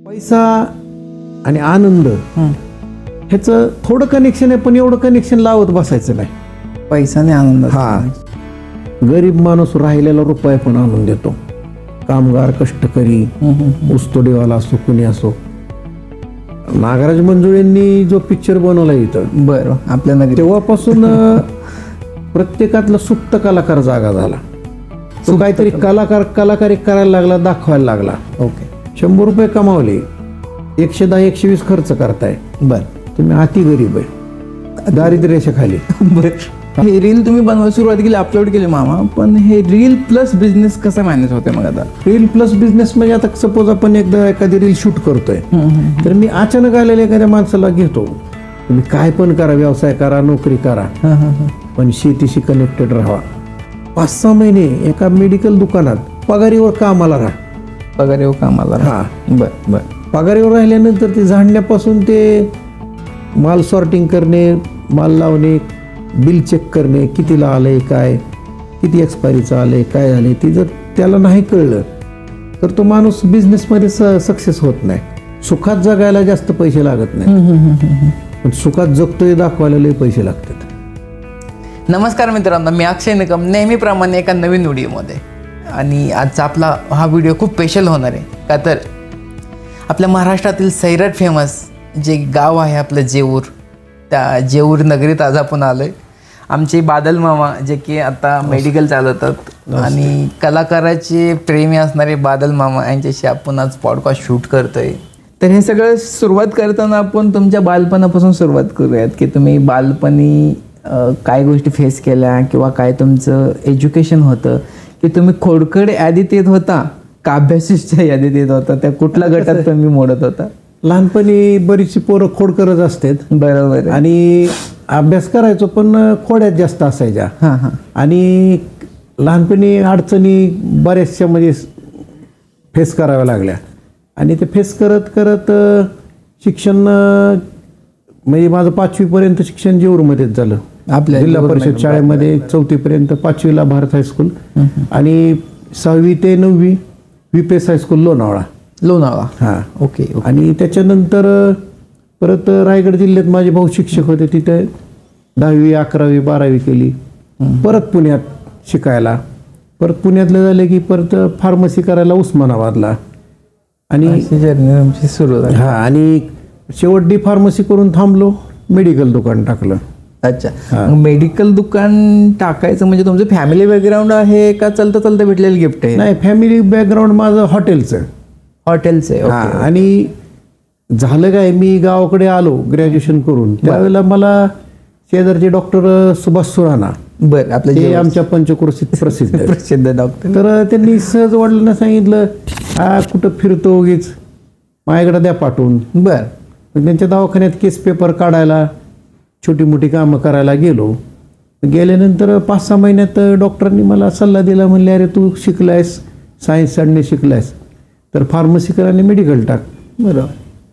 पैसा आणि आनंद ह्याचं थोडं कनेक्शन आहे, पण एवढं कनेक्शन लावत बसायचं नाही. पैसा आणि आनंद. हा, गरीब माणूस राहिलेला रुपये पण आणून देतो. कामगार, कष्टकरी, ऊसतोडीवाला असो, कुणी असो. नागराज मंजुळेंनी जो पिक्चर बनवला इथं, बरं, आपल्या नगरी, तेव्हापासून प्रत्येकातला सुप्त कलाकार जागा झाला. तो काहीतरी कलाकारी करायला लागला, दाखवायला लागला. ओके, 100 रुपये कमावले, 110-120 खर्च करताय. बर, तुम्ही अति गरीब आहे, दारिद्र्य रेषेखाली. बर. हे रील तुम्ही बनवायला सुरुवात केली, अपलोड केली मामा, पण हे रील प्लस बिझनेस कसं मॅनेज होते मग आता? रील प्लस बिझनेस म्हणजे आता सपोज आपण एकदा एखादी रील शूट करतोय, तर मी अचानक आलेल्या एखाद्या माणसाला घेतो, तुम्ही काय पण करा, व्यवसाय करा, नोकरी करा, पण शेतीशी कनेक्टेड राहा. 5-6 महिने एका मेडिकल दुकानात पगारीवर कामाला राहा. पगारीवर कामाला? हा, बर बर. पगारीवर राहिल्यानंतर ते झाडण्यापासून ते माल सॉर्टिंग करणे, माल लावणे, बिल चेक करणे, कितीला आलंय, काय किती एक्सपायरीचं आलंय, काय झालंय, ते जर त्याला नाही कळलं तर तो माणूस बिझनेसमध्ये सक्सेस होत नाही. सुखात जगायला जास्त पैसे लागत नाही, पण सुखात जगतोय दाखवायला लय पैसे लागतात. नमस्कार मित्रांनो, मी अक्षय निकम, नेहमीप्रमाणे एका नवीन व्हिडिओमध्ये. आणि आजचा आपला हा व्हिडिओ खूप स्पेशल होणार आहे. का तर आपल्या महाराष्ट्रातील सैराट फेमस जे गाव आहे आपलं जेऊर, त्या जेऊर नगरीत आज आपण आलो आहे. आमचे बादल मामा जे की आता मेडिकल चालवतात आणि कलाकाराचे प्रेमी असणारे बादल मामा यांच्याशी आपण आज पॉडकास्ट शूट करतोय. तर हे सगळं सुरुवात करताना आपण तुमच्या बालपणापासून सुरुवात करूयात, की तुम्ही बालपणी काय गोष्टी फेस केल्या किंवा काय तुमचं एज्युकेशन होतं, की तुम्ही खोडकड यादीत येत होता का अभ्यासीच्या यादीत येत होता, त्या कुठल्या गटात तुम्ही मोडत होता? लहानपणी बरीचशी पोरं खोडकरच असतात. बरोबर. आणि अभ्यास करायचो, पण खोड्यात जास्त असायच्या. आणि लहानपणी अडचणी बऱ्याचशा म्हणजे फेस कराव्या लागल्या. आणि ते फेस करत करत शिक्षण म्हणजे माझं 5वी पर्यंत शिक्षण जेऊरमध्येच झालं. आपल्या जिल्हा परिषद शाळेमध्ये 4थी पर्यंत, 5वीला भारत हायस्कूल आणि 6वी ते 9वी VPS हायस्कूल लोणावळा. हां, ओके. आणि त्याच्यानंतर परत रायगड जिल्ह्यात माझे भाऊ शिक्षक होते, तिथे 10वी, 11वी, 12वी केली. परत पुण्यात शिकायला, परत पुण्यातलं झालं की परत फार्मसी करायला उस्मानाबादला. आणि जर्नी सुरू झाली. हा, आणि शेवट डी फार्मसी करून थांबलो, मेडिकल दुकान टाकलं. अच्छा, मेडिकल दुकान टाकायचं म्हणजे तुमचं फॅमिली बॅकग्राऊंड आहे का चालता चालता भेटलेलं गिफ्ट आहे? नाही, फॅमिली बॅकग्राऊंड माझं हॉटेलचं आहे. आणि झालं काय, मी गावाकडे आलो ग्रॅज्युएशन करून, त्यावेळेला मला शेजारचे डॉक्टर सुभाष सुराणा, बरं, आपलं ते आमच्या पंचक्रोशीत प्रसिद्ध डॉक्टर, तर त्यांनी सहज वडिलांना सांगितलं, हा कुठं फिरतो उगीच, माझ्याकडे द्या पाठवून. बरं. त्यांच्या दवाखान्यात केस पेपर काढायला, छोटी मोठी कामं करायला गेलो. गेल्यानंतर 5-6 महिन्यात डॉक्टरांनी मला सल्ला दिला, म्हणले अरे तू शिकलायस, सायन्स साडने शिकलायस, तर फार्मसी कर आणि मेडिकल टाक. बरं.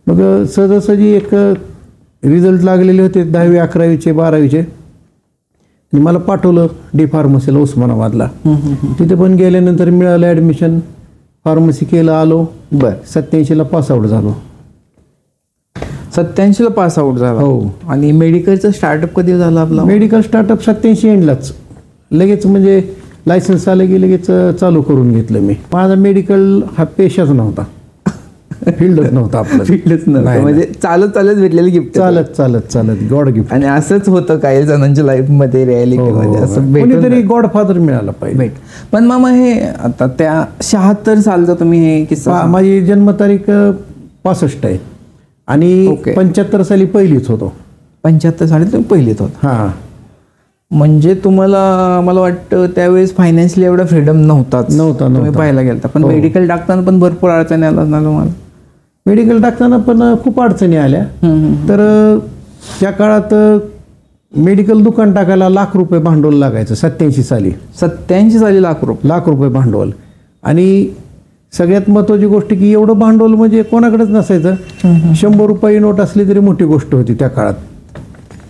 मग सहजासहजी एक रिझल्ट लागलेले होते 10वी, 11वीचे, 12वीचे, आणि मला पाठवलं डी फार्मसीला उस्मानाबादला. तिथे पण गेल्यानंतर मिळालं ॲडमिशन, फार्मसी केलं, आलो. बरं. 87ला पासआउट झालो. 87ला पासआउट झाला? हो. आणि मेडिकलचं स्टार्टअप कधी झालं आपलं? मेडिकल स्टार्टअप 87 एंडलाच, लगेच म्हणजे लायसन्स आलं की लगेच चालू करून घेतलं मी. माझा मेडिकल हा पेशाच नव्हता, फील्डच नव्हता आपलं. फील्डच नव्हतं, म्हणजे चालत भेटलेलं गिफ्ट, चालत गॉड गिफ्ट. आणि असंच होतं काही जणांच्या लाईफमध्ये, रिॲलिटीमध्ये असं कोणीतरी गॉड फादर मिळाला पाहिजे. पण मामा हे आता त्या 76 सालचा तुम्ही हे किस्सा, माझी जन्मतारीख 65 आहे आणि 75 साली पहिलीच होतो. 75 साली तुम्ही पहिलीच होत? हां. म्हणजे तुम्हाला, मला वाटतं त्यावेळेस फायनान्शियली एवढा फ्रीडम नव्हता तुम्ही पाहायला गेलता. पण मेडिकल टाकताना पण भरपूर अडचणी आल्या ना तुम्हाला? मेडिकल टाकताना पण खूप अडचणी आल्या. तर त्या काळात मेडिकल दुकान टाकायला ₹1,00,000 भांडवल लागायचं. 87 साली लाख रुपये भांडवल. आणि सगळ्यात महत्वाची गोष्ट की एवढं भांडवल म्हणजे कोणाकडेच नसायचं. 100 रुपये नोट असली तरी मोठी गोष्ट होती त्या काळात.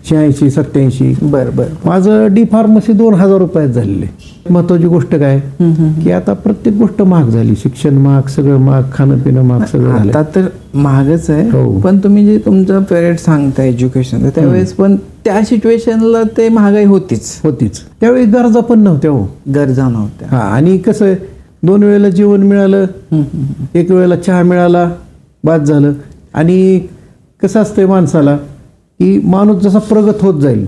86 87. बरं बरं. माझं डी फार्मसी 2000 रुपयात झालेले. महत्वाची गोष्ट काय की आता प्रत्येक गोष्ट महाग झाली, शिक्षण महाग, सगळं महाग, खाणं पिणं महाग, सगळं झालं. आता तर महागच आहे. हो. पण तुम्ही जे तुमचं पिरियड सांगता एज्युकेशन, त्यावेळेस पण त्या सिच्युएशनला ते महागाई होतीच. त्यावेळी गरजा पण नव्हत्या हो. गरजा नव्हत्या. हा, आणि कसं आहे, 2 वेळेला जेवण मिळालं, 1 वेळेला चहा मिळाला, बाद झालं. आणि कसं असतंय माणसाला की माणूस जसा प्रगत होत जाईल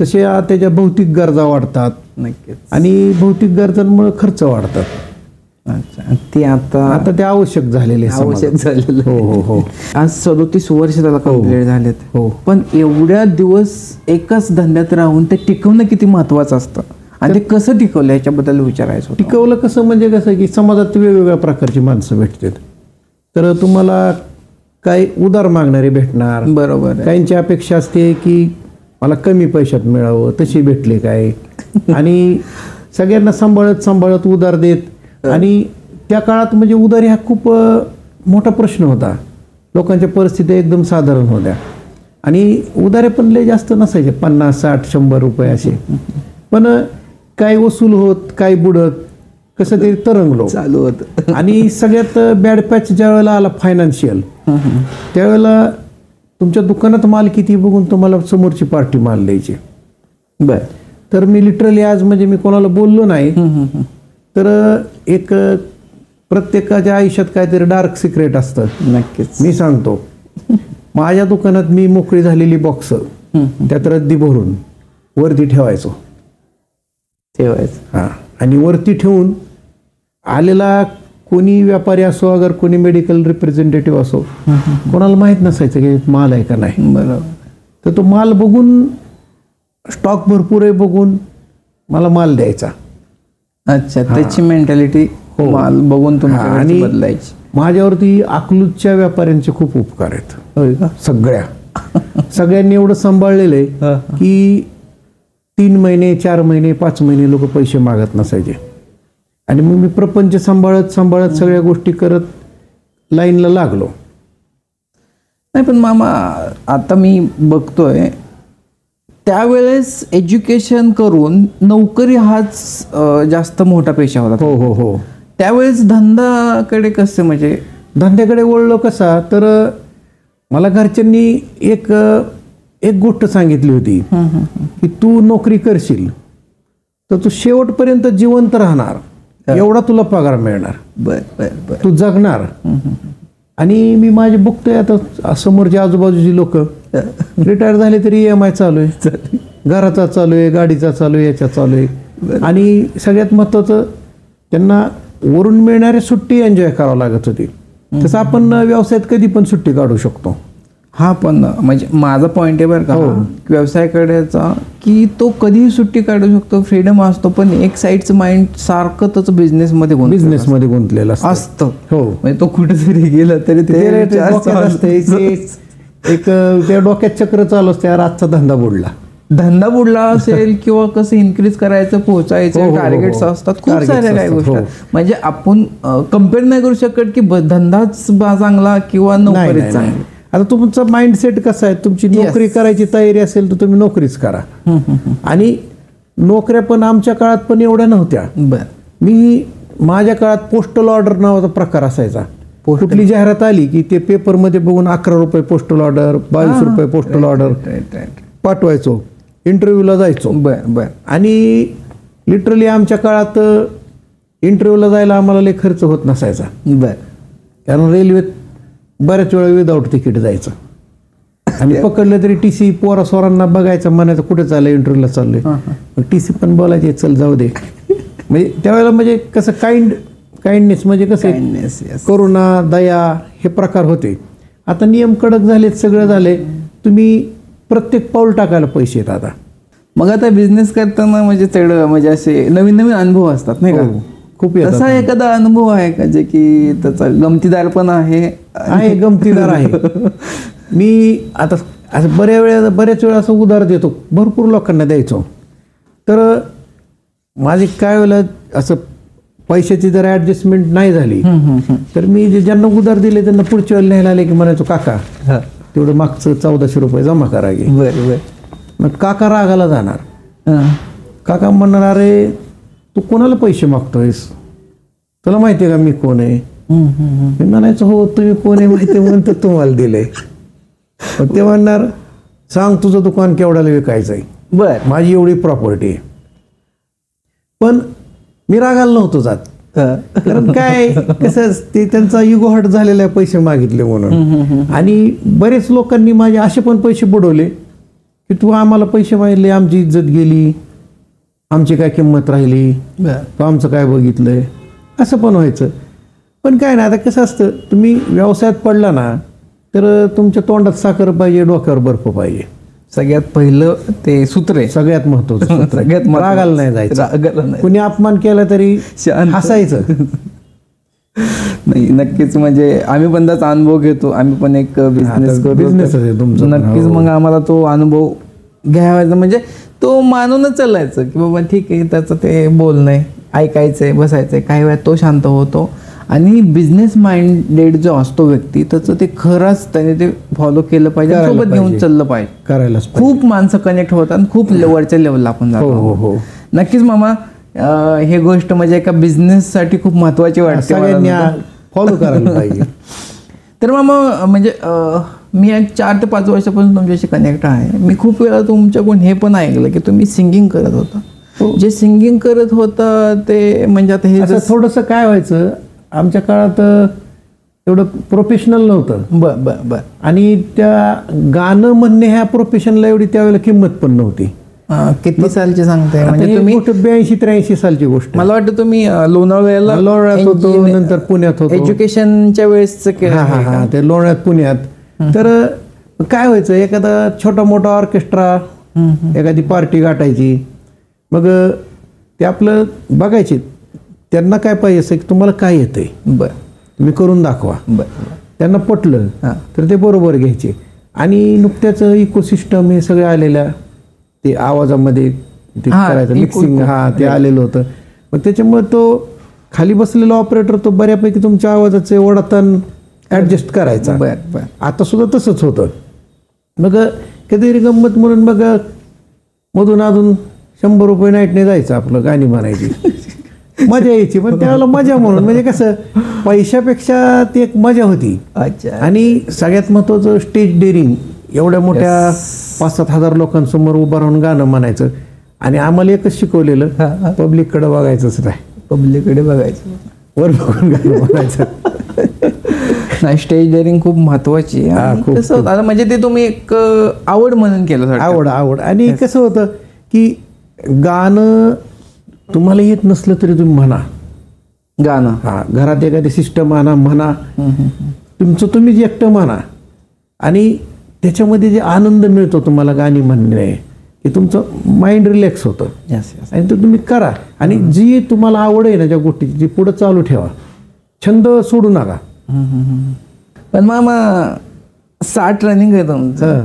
तसे त्याच्या भौतिक गरजा वाढतात. नक्कीच. आणि भौतिक गरजांमुळे खर्च वाढतात. अच्छा, ते आता ते आवश्यक झालेले आहे आवश्यक समाजात. झालेलं हो आहे. हो हो. आज 37 वर्ष त्याला कंप्लीट झालेत. हो. पण एवढ्या दिवस एकाच धंद्यात राहून ते टिकवणं किती महत्वाचं असतं आणि ते कसं टिकवलं याच्याबद्दल विचारायचं होतं. टिकवलं कसं म्हणजे कसं की समाजात वेगवेगळ्या प्रकारची माणसं भेटतात. तर तुम्हाला काही उदार मागणारे भेटणार, बरोबर आहे. काहींची अपेक्षा असते की मला कमी पैशात मिळावं, तशी भेटले काय. आणि सगळ्यांना सांभाळत उधार देत. आणि त्या काळात म्हणजे उधारी हा खूप मोठा प्रश्न होता. लोकांच्या परिस्थिती एकदम साधारण होत्या आणि उधारे पण लय जास्त नसायचे, 50 60 100 रुपये असे. पण काय वसूल होत, काय बुडत, कसं तरी तरंगलो चालू होतं. आणि सगळ्यात बॅड पॅच ज्या वेळेला आला फायनान्शियल, त्यावेळेला तुमच्या दुकानात माल किती बघून तुम्हाला समोरची पार्टी माल द्यायची. बर. तर मी लिटरली आज म्हणजे मी कोणाला बोललो नाही, तर एक प्रत्येकाच्या आयुष्यात काहीतरी डार्क सिक्रेट असतं. नक्कीच. मी सांगतो, माझ्या दुकानात मी मोकळी झालेली बॉक्स त्यात रद्दी भरून वरती ठेवायचो. ठेवायचं. हां, आणि वरती ठेवून आलेला कोणी व्यापारी असो, अगर कोणी मेडिकल रिप्रेझेंटेटिव्ह असो, कोणाला माहीत नसायचं की माल आहे का नाही. बरोबर. तर तो माल बघून, स्टॉक भरपूर आहे बघून मला माल द्यायचा. अच्छा, त्याची मेंटॅलिटी हो. माल बघून तुम्ही आणि बदलायची. माझ्यावरती अकलूजच्या व्यापाऱ्यांचे खूप उपकार आहेत. होय का? सगळ्यांनी एवढं सांभाळलेलं आहे की 3 महिने 4 महिने 5 महिने लोक पैसे मागत नसायचे. आणि मग मी प्रपंच सांभाळत सगळ्या गोष्टी करत लाईनला लागलो. नाही पण मामा, आता मी बघतोय त्यावेळेस एज्युकेशन करून नोकरी हाच जास्त मोठा पेशा होता. हो हो हो. त्यावेळेस धंदाकडे कसं, म्हणजे धंद्याकडे वळलो कसा, तर मला घरच्यांनी एक गोष्ट सांगितली होती की तू नोकरी करशील तर तू शेवटपर्यंत जिवंत राहणार, एवढा तुला पगार मिळणार. बर बर बर. तू जगणार. आणि मी माझे बघतोय आता समोरच्या आजूबाजूची लोक रिटायर झाले तरी EMI चालू आहे, घराचा चालू आहे, गाडीचा चालू आहे, याच्या चालू आहे. आणि सगळ्यात महत्वाचं, त्यांना वरून मिळणारी सुट्टी एन्जॉय करावं लागत होती. तसं आपण व्यवसायात कधी पण सुट्टी काढू शकतो. हा, पण म्हणजे माझा पॉइंट आहे बरं का, व्यवसायाकडेचा, की तो कधीही सुट्टी काढू शकतो, फ्रीडम असतो. पण एक साईडचं माइंड सारखं त्याचं बिझनेसमध्ये गुंतलेलं असतं. हो, म्हणजे तो कुठेतरी गेला तरी ते एक त्या डोक्यात चक्र चालू असते, यार आजचा धंदा बुडला असेल किंवा कसं इन्क्रीज करायचं, पोहोचायचं, टार्गेट्स असतात, खूप साऱ्या काही गोष्टी. म्हणजे आपण कम्पेअर नाही करू शकत की धंदाच चांगला किंवा नोकरी चांगली. आता तुमचा माइंडसेट कसा आहे, तुमची नोकरी करायची तयारी असेल तर तुम्ही नोकरीच करा. आणि नोकऱ्या पण आमच्या काळात पण एवढ्या नव्हत्या. माझ्या काळात पोस्टल ऑर्डर नावाचा प्रकार असायचा. कुठली जाहिरात आली की ते पेपरमध्ये बघून 11 रुपये पोस्टल ऑर्डर, 22 रुपये पोस्टल ऑर्डर पाठवायचो, इंटरव्ह्यूला जायचो. बर. आणि लिटरली आमच्या काळात इंटरव्ह्यूला जायला आम्हाला लय खर्च होत नसायचा. बर. कारण रेल्वेत बऱ्याच वेळा विदाऊट तिकीट जायचं. आणि पकडलं तरी TC पोरासोरांना बघायचं, म्हणायचं कुठे चाललंय, इंटरव्ह्यूला चाललोय. मग TC पण बोलायचे चल जाऊ दे. म्हणजे त्यावेळेला म्हणजे कसं काइंडनेस म्हणजे कसं करुणा, दया हे प्रकार होते. आता नियम कडक झालेत, सगळं झाले, तुम्ही प्रत्येक पाऊल टाकायला पैसे येतात आता. मग आता बिझनेस करताना म्हणजे तेवढं म्हणजे असे नवीन अनुभव असतात नाही का, खूप. तसा एखादा अनुभव आहे का जे की त्याचा गमतीदार पण आहे? गमतीदार आहे. मी आता असं बऱ्याच वेळा असं उधार देतो, भरपूर लोकांना द्यायचो. तर माझी काय वेळेला असं पैशाची जर ऍडजस्टमेंट नाही झाली तर मी ज्यांना उधार दिले त्यांना पुढच्या वेळेला न्यायला आले की म्हणायचो काका तेवढं मागचं 1400 रुपये जमा करा गे. मग काका रागाला जाणार. हां. काका म्हणणार, अरे तू कोणाला पैसे मागतोयस, तुला माहिती आहे का मी कोण आहे. मी म्हणायचं हो तुम्ही कोण आहे माहिती म्हणून तर तुम्हाला दिलंय. मग ते म्हणणार सांग तुझं दुकान केवढ्याला विकायचं आहे, बर. माझी एवढी प्रॉपर्टी आहे. पण मी रागायला नव्हतो जात, कारण काय कसं ते त्यांचा युगो हट झालेला आहे पैसे मागितले म्हणून. आणि बरेच लोकांनी माझे असे पण पैसे बुडवले की तू आम्हाला पैसे मागितले, आमची इज्जत गेली, आमची काय किंमत राहिली, तू आमचं काय बघितलंय, असं पण व्हायचं. पण काय ना, आता कसं असतं, तुम्ही व्यवसायात पडला ना तर तुमच्या तोंडात साखर पाहिजे, डोक्यावर बर्फ पाहिजे. सगळ्यात पहिलं ते सूत्र आहे, सगळ्यात महत्वाचं सूत्र आहे. सगळ्यात रागाला नाही जायचं, कुणी अपमान केला तरी हसायचं. नाही, नक्कीच. म्हणजे आम्ही पण त्याचा अनुभव घेतो, आम्ही पण एक बिझनेस आहे तुमचा. नक्कीच. मग आम्हाला तो अनुभव घ्यायचा, म्हणजे तो मानूनच चालायचं की बाबा ठीक आहे, त्याचं ते बोलणं ऐकायचंय, बसायचंय, काही वेळा तो शांत होतो. आणि बिझनेस माइंडेड जो असतो व्यक्ती, त्याचं ते खरंच त्याने ते फॉलो केलं पाहिजे, सोबत घेऊन चाललं पाहिजे, करायलाच. खूप माणसं कनेक्ट होतात, खूप वरच्या लेवलला आपण जातो. हो. नक्कीच मामा, हे गोष्ट म्हणजे एका बिझनेस साठी खूप महत्वाची वाटते, सगळ्यांनी फॉलो करायला पाहिजे. तर मामा म्हणजे मी एक 4 ते 5 वर्षापासून तुमच्याशी कनेक्ट आहे. मी खूप वेळा तुमच्याकडून हे पण ऐकलं की तुम्ही सिंगिंग करत होता. जे सिंगिंग करत होता ते म्हणजे आता हे थोडंसं काय व्हायचं, आमच्या काळात एवढं प्रोफेशनल नव्हतं. बर. आणि त्या गाणं म्हणणे ह्या प्रोफेशनला एवढी त्यावेळेला किंमत पण नव्हती. किती सालची सांगताय? म्हणजे तुम्ही 82-83 सालची गोष्ट. मला वाटतं तुम्ही लोणावळ्यात होतो, नंतर पुण्यात होतो एज्युकेशनच्या वेळेस. ते लोणावळ्यात पुण्यात. तर काय व्हायचं, एखादा छोटा मोठा ऑर्केस्ट्रा, एखादी पार्टी गाठायची, मग ते आपलं बघायचे, त्यांना काय पाहिजे असं की तुम्हाला काय येतंय, बर, तुम्ही करून दाखवा. त्यांना पटलं तर ते बरोबर घ्यायचे. आणि नुकत्याच इकोसिस्टम हे सगळे आलेल्या, ते आवाजामध्ये ते करायचं मिक्सिंग, ते आलेलं होतं. मग त्याच्यामुळे तो खाली बसलेला ऑपरेटर तो बऱ्यापैकी तुमच्या आवाजाचे ओढाताण ऍडजस्ट करायचा. आता सुद्धा तसंच होतं. मग कधीतरी गंमत म्हणून मग मधून अजून 100 रुपये नाईटने जायचं आपलं, गाणी म्हणायची, मजा यायची. पण त्यावेळेला मजा म्हणून, म्हणजे कसं पैशापेक्षा ती एक मजा होती. आणि सगळ्यात महत्वाचं स्टेज डेअरिंग, एवढ्या मोठ्या 5-7 हजार लोकांसमोर उभं राहून गाणं म्हणायचं. आणि आम्हाला एकच शिकवलेलं, पब्लिककडे बघायचंच नाही, पब्लिककडे बघायचं, वर बघून गाणं म्हणायचं. नाही, स्टेज डेअरिंग खूप महत्वाची आहे. कसं होतं म्हणजे ते तुम्ही एक आवड म्हणून केलं. आवड. आणि कसं होतं की गाणं तुम्हाला येत नसलं तरी तुम्ही म्हणा गाणं. घरात एखादी सिस्टम म्हणा, तुमचं तुम्हीच एकटं म्हणा. आणि त्याच्यामध्ये जे आनंद मिळतो तुम्हाला गाणी म्हणणे, की तुमचं माइंड रिलॅक्स होतं. आणि ते तुम्ही करा. आणि जी तुम्हाला आवड आहे ना ज्या गोष्टीची, ती पुढं चालू ठेवा, छंद सोडू नका. पण मामा 60 रनिंग आहे तुमचं.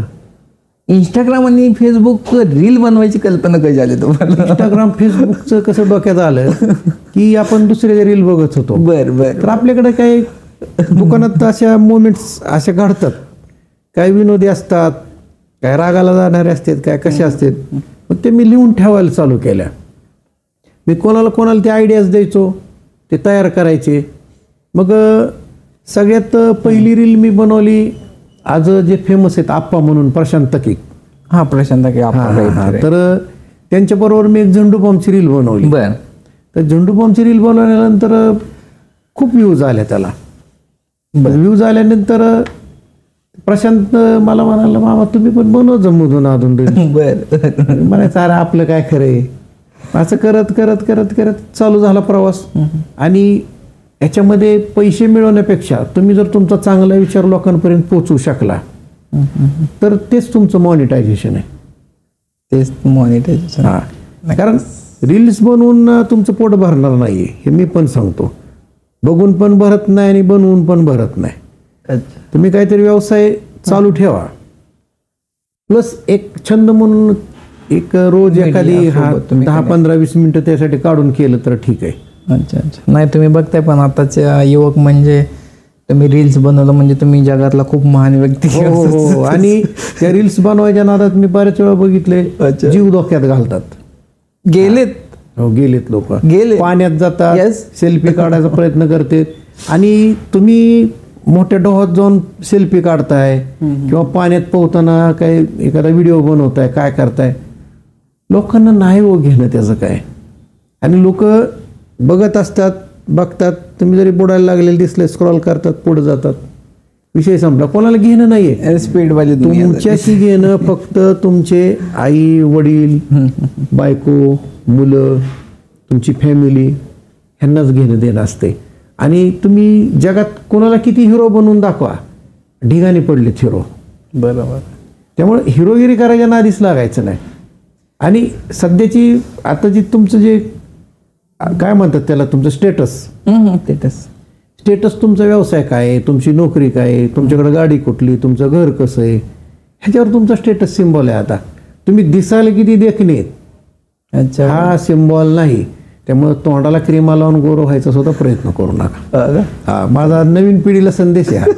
इंस्टाग्राम आणि फेसबुक रील बनवायची कल्पना कशी आली तुम्हाला? इंस्टाग्राम फेसबुकचं कसं डोक्यात आलं की आपण दुसऱ्याच्या रील बघत होतो. बर. तर आपल्याकडे काही दुकानात अशा मोमेंट्स अशा घडतात, काही विनोदी असतात, काय रागाला जाणारे असतात, काय कसे असतात. मग ते मी लिहून ठेवायला चालू केल्या. मी कोणाला ते आयडियाज द्यायचो, ते तयार करायचे. मग सगळ्यात पहिली रील मी बनवली, आज जे फेमस आहेत आप्पा म्हणून, प्रशांत तकीक. प्रशांत तकीक. तर त्यांच्याबरोबर मी एक झेंडू बॉम्बची रील बनवली. तर झेंडू बॉम्बची रील बनवल्यानंतर खूप व्ह्यूज आल्या त्याला. व्ह्यूज आल्यानंतर प्रशांत मला म्हणाला, मामा तुम्ही पण बनव जमून अजून रील. म्हणायचं अरे आपलं काय खरंय. असं करत करत करत करत चालू झाला प्रवास. आणि याच्यामध्ये पैसे मिळवण्यापेक्षा तुम्ही जर तुमचा चांगला विचार लोकांपर्यंत पोहोचवू शकला तर तेच तुमचं मॉनिटायझेशन आहे. तेच मॉनिटायझेशन. कारण रील्स बनवून तुमचं पोट भरणार नाही, हे मी पण सांगतो. बघून पण भरत नाही आणि बनवून पण भरत नाही. तुम्ही काहीतरी व्यवसाय चालू ठेवा. प्लस एक छंद म्हणून एक रोज एखादी 10-15-20 मिनिटं त्यासाठी काढून केलं तर ठीक आहे. अच्छा. नाही, तुम्ही बघताय पण आताच्या युवक म्हणजे तुम्ही रील्स बनवलं म्हणजे तुम्ही जगातला खूप महान व्यक्ती हो. आणि त्या रील्स बनवायच्या नादात मी बऱ्याच वेळा बघितले जीव धोक्यात घालतात. गेलेत गेलेत लोक, गेले पाण्यात जातात, Yes. सेल्फी काढायचा प्रयत्न करते. आणि तुम्ही मोठ्या डोहात जाऊन सेल्फी काढताय किंवा पाण्यात पोहताना काय एखादा व्हिडिओ बनवताय, काय करताय, लोकांना नाही हो घेणं त्याचं काय. आणि लोक बघत असतात, बघतात, तुम्ही जरी बुडायला लागलेले दिसले स्क्रॉल करतात, पुढे जातात, विषय संपला. कोणाला घेणं नाहीये. स्पीडवाली तुमच्याशी घेणं फक्त तुमचे आई वडील, बायको, मुलं, तुमची फॅमिली ह्यांनाच घेणं देणं असते. आणि तुम्ही जगात कोणाला किती हिरो बनवून दाखवा, ढिगाणी पडलेत हिरो. बरोबर. त्यामुळे हिरोगिरी करायच्या नादीच लागायचं नाही. आणि सध्याची आता जी तुमचं जे काय म्हणतात त्याला, तुमचं स्टेटस तुमचा व्यवसाय काय आहे, तुमची नोकरी काय आहे, तुमच्याकडे गाडी कुठली, तुमचं घर कसं आहे, ह्याच्यावर तुमचा स्टेटस सिम्बॉल आहे. आता तुम्ही दिसायला किती देखणे, अच्छा, हा सिम्बॉल नाही. त्यामुळे तोंडाला क्रीमा लावून गोर व्हायचा सुद्धा प्रयत्न करू नका. हा माझा नवीन पिढीला संदेश आहे.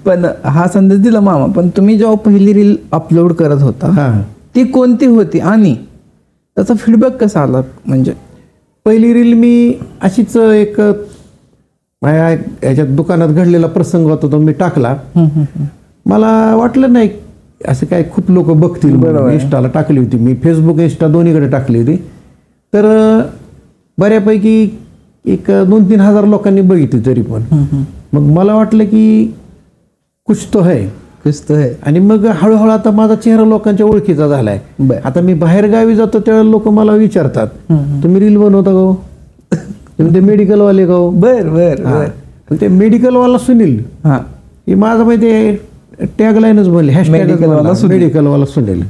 पण हा संदेश दिला मामा. पण तुम्ही जेव्हा पहिली रील अपलोड करत होता ती कोणती होती आणि त्याचा फीडबॅक कसा आला? म्हणजे पहिली रील मी अशीच एक माझ्या याच्यात दुकानात घडलेला प्रसंग होता, तो मी टाकला. मला वाटलं नाही असं काय खूप लोक बघतील. बरोबर. इंस्टाला टाकली होती मी, फेसबुक इंस्टा दोन्हीकडे टाकली होती. तर बऱ्यापैकी एक 2-3 हजार लोकांनी बघितली. तरी पण मग मला वाटलं की कुछ तो है. आणि मग हळूहळू आता माझा चेहरा लोकांच्या ओळखीचा झालाय. आता मी बाहेर गावी जातो त्यावेळेला लोक मला विचारतात, तुम्ही रील बनवता का हो? तुम्ही ते मेडिकलवाले का हो? बर. ते मेडिकलवाला सुनील, हे माझं माहिती टॅगलाईनच बनले, मेडिकलवाला सुनील.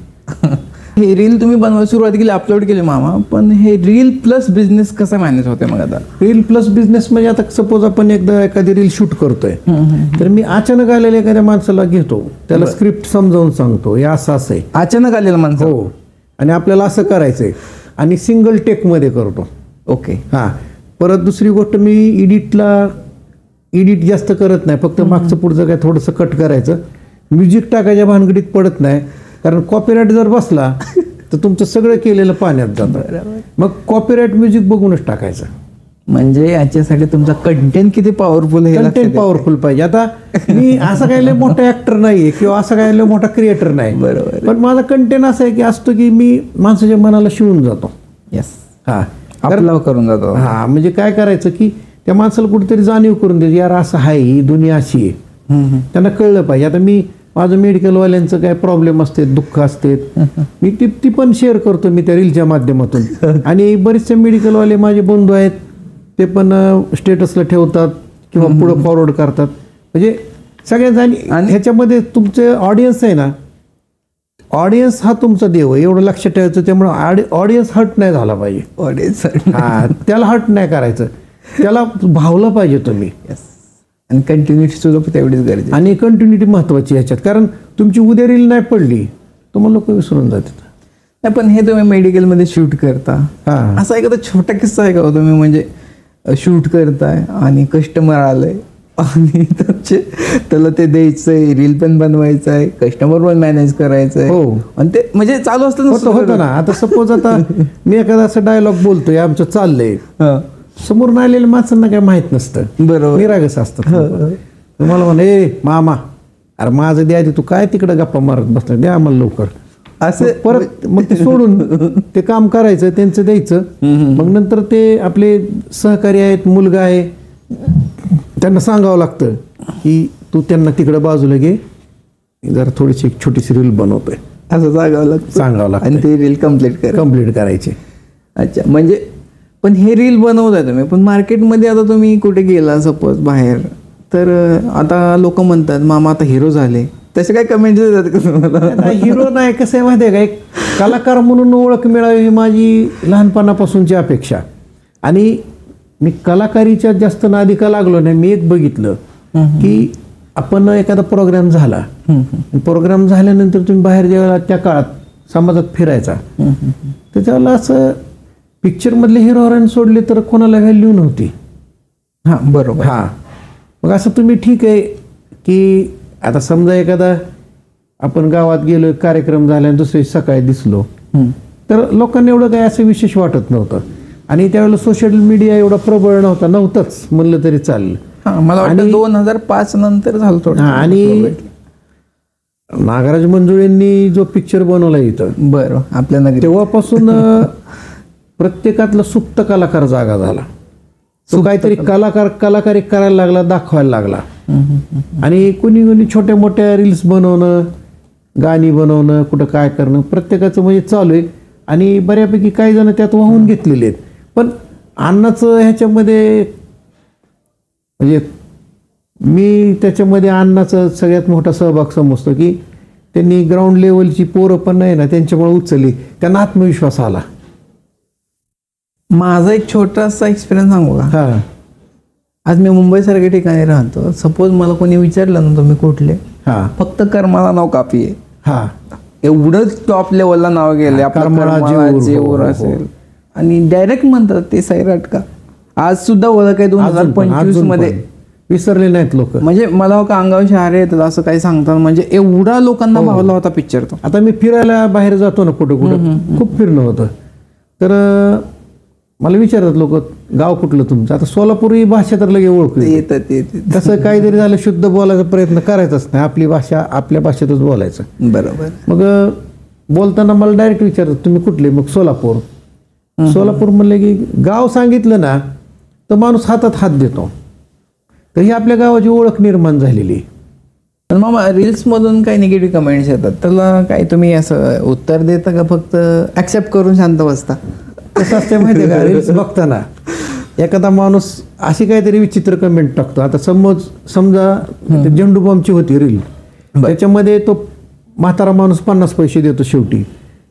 हे रील तुम्ही बनवायला सुरुवात केली, अपलोड केली मामा. पण हे रील प्लस बिझनेस कसं मॅनेज होते मग? आता रील प्लस बिझनेस म्हणजे आता सपोज आपण एकदा एखादी रील शूट करतोय, तर मी अचानक आलेल्या एखाद्या माणसाला घेतो, त्याला स्क्रिप्ट समजावून सांगतो, हे असं आहे. अचानक आलेलं माणसं? हो. आणि आपल्याला असं करायचंय आणि सिंगल टेक मध्ये करतो. ओके. परत दुसरी गोष्ट, मी एडिट जास्त करत नाही, फक्त मागचं पुढचं काय थोडंसं कट करायचं. म्युझिक टाकायच्या भानगडीत पडत नाही, कारण कॉपीराईट जर बसला तर तुमचं सगळं केलेलं पाण्यात जातं. मग कॉपीराईट म्युझिक बघूनच टाकायचं. म्हणजे याच्यासाठी तुमचा कंटेंट किती पॉवरफुल आहे? कंटेंट पॉवरफुल पाहिजे. आता मी असा काय लय मोठा ऍक्टर नाहीये किंवा असा काय लय मोठा क्रिएटर नाही. बरोबर. पण माझा कंटेंट असा आहे की असतो की मी माणसाच्या मनाला शिवून जातो. आपला करून जातो. म्हणजे काय करायचं की त्या माणसाला कुठेतरी जाणीव करून द्यायची, यार असं आहे, ही दुनिया अशी आहे, त्यांना कळलं पाहिजे. आता मी माझं मेडिकलवाल्यांचं काय प्रॉब्लेम असते, दुःख असते, मी ती पण शेअर करतो मी त्या रीलच्या माध्यमातून. आणि बरेचसे मेडिकलवाले माझे बंधू आहेत, ते पण स्टेटसला ठेवतात किंवा पुढे फॉरवर्ड करतात. म्हणजे सगळ्यांचा. आणि ह्याच्यामध्ये तुमचं ऑडियन्स आहे ना, ऑडियन्स हा तुमचा देव आहे, एवढं लक्षात ठेवायचं. त्यामुळे ऑडियन्स हर्ट नाही झाला पाहिजे. ऑडियन्स त्याला हर्ट नाही करायचं, त्याला भावलं पाहिजे तुम्ही. आणि कंटिन्युटी सुद्धा तेवढीच गरजेची. आणि कंटिन्युटी महत्वाची ह्याच्यात, कारण तुमची उद्या रील नाही पडली तुम्हाला लोक विसरून जातात. नाही, पण हे तुम्ही मेडिकलमध्ये शूट करता, असा एखादा छोटा किस्सा आहे का तुम्ही? म्हणजे शूट करताय आणि कस्टमर आलंय आणि त्याला ते द्यायचंय, रील पण बनवायचं आहे, कस्टमर पण मॅनेज करायचंय. हो. आणि ते म्हणजे चालू होतं ना. आता सपोज आता मी एखादा असं डायलॉग बोलतोय, आमचं चाललंय, समोरून आलेल्या माणसांना काय माहित नसतं. बरोबर. निरागस असतात. तुम्हाला म्हणा, ए मामा, अरे माझं द्या, तू काय तिकडे गप्पा मारत बसला, द्या आम्हाला लवकर. असं परत मग ते सोडून ते काम करायचं, त्यांचं द्यायचं. मग नंतर ते आपले सहकारी आहेत, मुलगा आहे, त्यांना सांगावं लागतं की तू त्यांना तिकडे बाजूला घे, जरा थोडीशी एक छोटीशी रील बनवतोय, असं सांगावं लागतं. आणि ते रील कम्प्लीट करायची. अच्छा. म्हणजे पण हे रील बनवताय तुम्ही, पण मार्केटमध्ये आता तुम्ही कुठे गेला सपोज बाहेर, तर आता लोक म्हणतात मामा आता हिरो झाले, तसे काय कमेंट्स येतात का तुम्हाला? हिरो नाही, कसं आहे माहिती आहे का, एक कलाकार म्हणून ओळख मिळावी ही माझी लहानपणापासूनची अपेक्षा. आणि मी कलाकारीच्या जास्त नादी का लागलो नाही. मी एक बघितलं की आपण एखादा प्रोग्राम झाला, प्रोग्राम झाल्यानंतर तुम्ही बाहेर ज्यावेळेला त्या काळात समाजात फिरायचा, त्याच्यावेळेला असं पिक्चर मधले हिरो हिरोईन सोडले तर कोणाला व्हॅल्यू नव्हती. बरोबर. मग असं तुम्ही ठीक आहे की आता समजा एखादा आपण गावात गेलो, कार्यक्रम झाला आणि दुसऱ्या दिवशी सकाळी दिसलो, तर लोकांना एवढं काही असं विशेष वाटत नव्हतं. आणि त्यावेळेला सोशल मीडिया एवढा प्रबळ नव्हताच म्हणलं तरी चाललं. मला वाटतं 2005 नंतर झालं थोडं. आणि नागराज मंजुळेंनी जो पिक्चर बनवला इथं, बरं, आपल्या नगरी, तेव्हापासून प्रत्येकातला सुप्त कलाकार जागा झाला. तो काहीतरी कलाकारी करायला लागला, दाखवायला लागला. आणि कोणी छोट्या मोठ्या रील्स बनवणं, गाणी बनवणं, कुठं काय करणं, प्रत्येकाचं म्हणजे चालू आहे. आणि बऱ्यापैकी काही जण त्यात वाहून घेतलेले आहेत. पण अण्णाचं ह्याच्यामध्ये म्हणजे मी त्याच्यामध्ये अण्णाचा सगळ्यात मोठा सहभाग समजतो की त्यांनी ग्राउंड लेवलची पोरं पण नाही ना त्यांच्यामुळे उचलली, त्यांना आत्मविश्वास आला. माझा एक छोटासा एक्सपिरियन्स सांगू का? हां. आज मी मुंबईसारख्या ठिकाणी राहतो. सपोज मला कोणी विचारलं ना तुम्ही कुठले, हां फक्त कर्माला नाव कापी आहे, हां एवढंच टॉप लेवलला नाव गेले आपलं, कर्मळा, कर्मळा, जेऊर, जेऊर हो, हो. असेल, आणि डायरेक्ट म्हणतात ते सैराट का. आज सुद्धा ओळख आहे 2025 मध्ये, विसरले नाहीत लोक. म्हणजे मला का अंगावर शहारे येतात असं काही सांगतात. म्हणजे एवढा लोकांना भावला होता पिक्चर तो. आता मी फिरायला बाहेर जातो ना, कुठं खूप फिरणं होतं, तर मला विचारतात लोक गाव कुठलं तुमचं. आता सोलापुरी भाषा तर लगे ओळखू येतात. तसं काहीतरी झालं शुद्ध बोलायचा प्रयत्न करायचाच नाही, आपली भाषा आपल्या भाषेतच बोलायचं. बरोबर. मग बोलताना मला डायरेक्ट विचारतात तुम्ही कुठले, मग सोलापूर. सोलापूर म्हणलं की गाव सांगितलं ना तर माणूस हातात हात देतो. तर ही आपल्या गावाची ओळख निर्माण झालेली. पण मामा रील्स मधून काही निगेटिव्ह कमेंट्स येतात, त्याला काही तुम्ही असं उत्तर देता का फक्त ऍक्सेप्ट करून शांत बसता? कसं असते माहिती आहे का, रील्स बघताना एखादा माणूस अशी काहीतरी विचित्र कमेंट टाकतो. आता समजा झेंडू बॉम्बची होती रील, त्याच्यामध्ये तो म्हातारा माणूस 50 पैसे देतो. शेवटी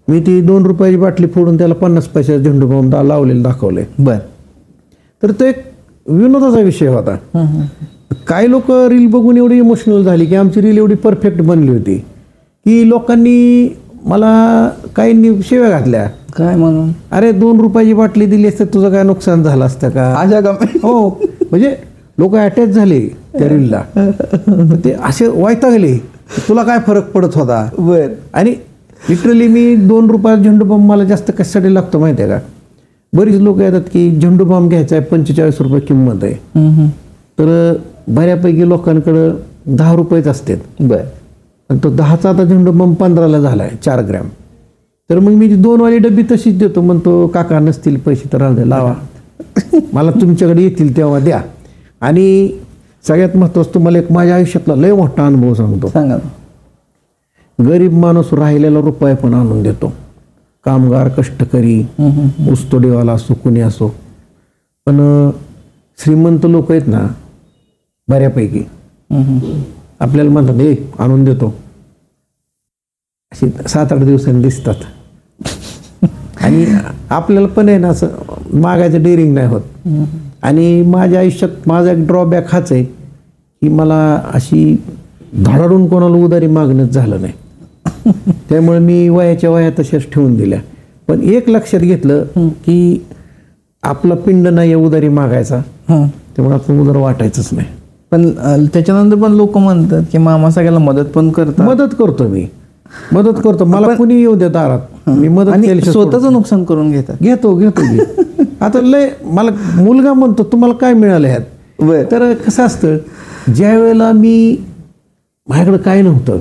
मी ती 2 रुपयाची बाटली फोडून त्याला 50 पैशाचा झेंडू बॉम्ब लावलेलं दाखवलंय. बर. तर तो एक विनोदाचा विषय होता. काही लोक रील बघून एवढी इमोशनल झाली की आमची रील एवढी परफेक्ट बनली होती की लोकांनी मला काही शिव्या घातल्या. काय म्हणून? अरे 2 रुपयाची बाटली दिली असते तुझं काय नुकसान झालं असतं का? अशा कमेंट. हो, म्हणजे लोक अटॅच झाले त्या रीलला. ते असे वैतागले, तुला काय फरक पडत होता. बर. आणि लिटरली मी 2 रुपयाचा झेंडू बॉम्ब मला जास्त कशासाठी लागतो माहिती आहे का? बरीच लोक येतात की झेंडू बॉम्ब घ्यायचा आहे, 45 रुपये किंमत आहे. तर बऱ्यापैकी लोकांकडं 10 रुपयेच असतात. बर. आणि तो 10चा आता झेंडू बॉम्ब 15ला झाला आहे, 4 ग्रॅम. तर मग मी 2 वाली डबी तशीच देतो. म्हणतो काका नसतील पैसे तर राहू दे, लावा, मला तुमच्याकडे येतील तेव्हा द्या. आणि सगळ्यात महत्त्वाचं तुम्हाला एक माझ्या आयुष्यातला लय मोठा अनुभव सांगतो. सांगा. गरीब माणूस राहिलेला रुपये पण आणून देतो. कामगार, कष्टकरी, ऊसतोडीवाला असो, कुणी असो. पण श्रीमंत लोक आहेत ना बऱ्यापैकी, आपल्याला म्हणतात ए आणून देतो, अशी 7-8 दिवसांनी दिसतात. आणि आपल्याला पण आहे ना असं मागायचं डेअरिंग नाही होत. आणि माझ्या आयुष्यात माझा एक ड्रॉबॅक हाच आहे की मला अशी धडाडून कोणाला उधारी मागणंच झालं नाही. त्यामुळे मी वयाच्या वया तशाच ठेवून दिल्या. पण एक लक्षात घेतलं की आपला पिंड नाही उधारी मागायचा, त्यामुळे आपण उधार वाटायचंच नाही. पण त्याच्यानंतर पण लोक म्हणतात की मामा सगळ्याला मदत पण करतात. मदत करतो मी, मदत करतो. मला कुणी येऊ दे दारात, मी मदत केली. स्वतःचं नुकसान करून घेतात. घेतो मी. आता लय मला मुलगा म्हणतो तुम्हाला काय मिळालं ह्यात. तर कसं असतं, ज्या वेळेला मी माझ्याकडे काय नव्हतं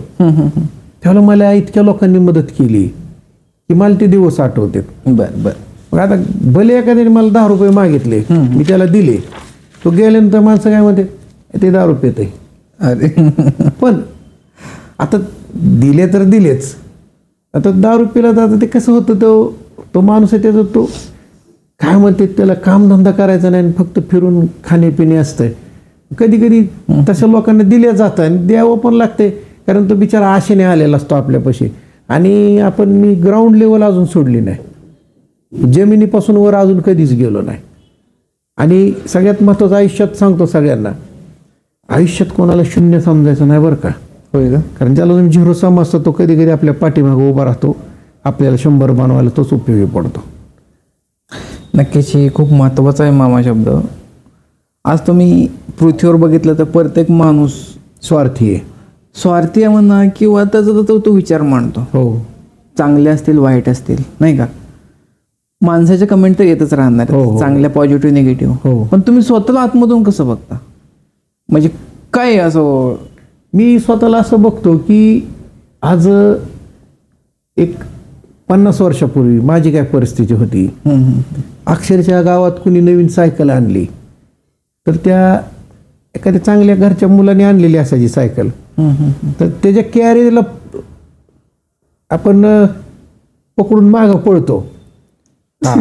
त्यावेळेला मला इतक्या लोकांनी मदत केली की मला ते दिवस आठवते. बर बर. मग आता भले एखाद्याने मला 10 रुपये मागितले, मी त्याला दिले, तो गेल्यानंतर माणसं काय म्हणते ते 10 रुपये ते. अरे पण आता दिले तर दिलेच. आता 10 रुपयाला तर आता ते कसं होतं, तो माणूस आहे त्याचा तो काय म्हणते त्याला कामधंदा करायचा नाही, फक्त फिरून खाणेपिणे असतंय. कधी कधी तशा लोकांना दिल्या जातं आणि द्यावं पण लागते, कारण तो बिचारा आशेने आलेला असतो आपल्यापाशी. आणि मी ग्राउंड लेवल अजून सोडली नाही, जमिनीपासून वर अजून कधीच गेलो नाही. आणि सगळ्यात महत्त्वाचं आयुष्यात सांगतो सगळ्यांना, आयुष्यात कोणाला शून्य समजायचं नाही बरं का. होय का? कारण ज्याला तुम्ही झिरो समजतो तो कधी कधी आपल्या पाठीमागे उभा राहतो, आपल्याला 100 बनवायला तोच उपयोगी पडतो. नक्कीच हे खूप महत्त्वाचा आहे मामा शब्द. आज तुम्ही पृथ्वीवर बघितलं तर प्रत्येक माणूस स्वार्थी आहे. स्वार्थी आहे म्हणा किंवा त्याचा तो विचार मांडतो. हो, चांगले असतील वाईट असतील नाही का, माणसाच्या कमेंट तर येतच राहणार हो, हो. चांगल्या पॉझिटिव्ह निगेटिव्ह. हो. पण तुम्ही स्वतःला आतमधून कसं बघता, म्हणजे काय असं? मी स्वतःला असं बघतो की आज एक 50 वर्षापूर्वी माझी काय परिस्थिती होती. अक्षरशः गावात कुणी नवीन सायकल आणली तर त्या एखाद्या चांगल्या घरच्या मुलाने आणलेली असायची सायकल, तर त्याच्या कॅरेजला आपण पकडून मागं पळतो. हा.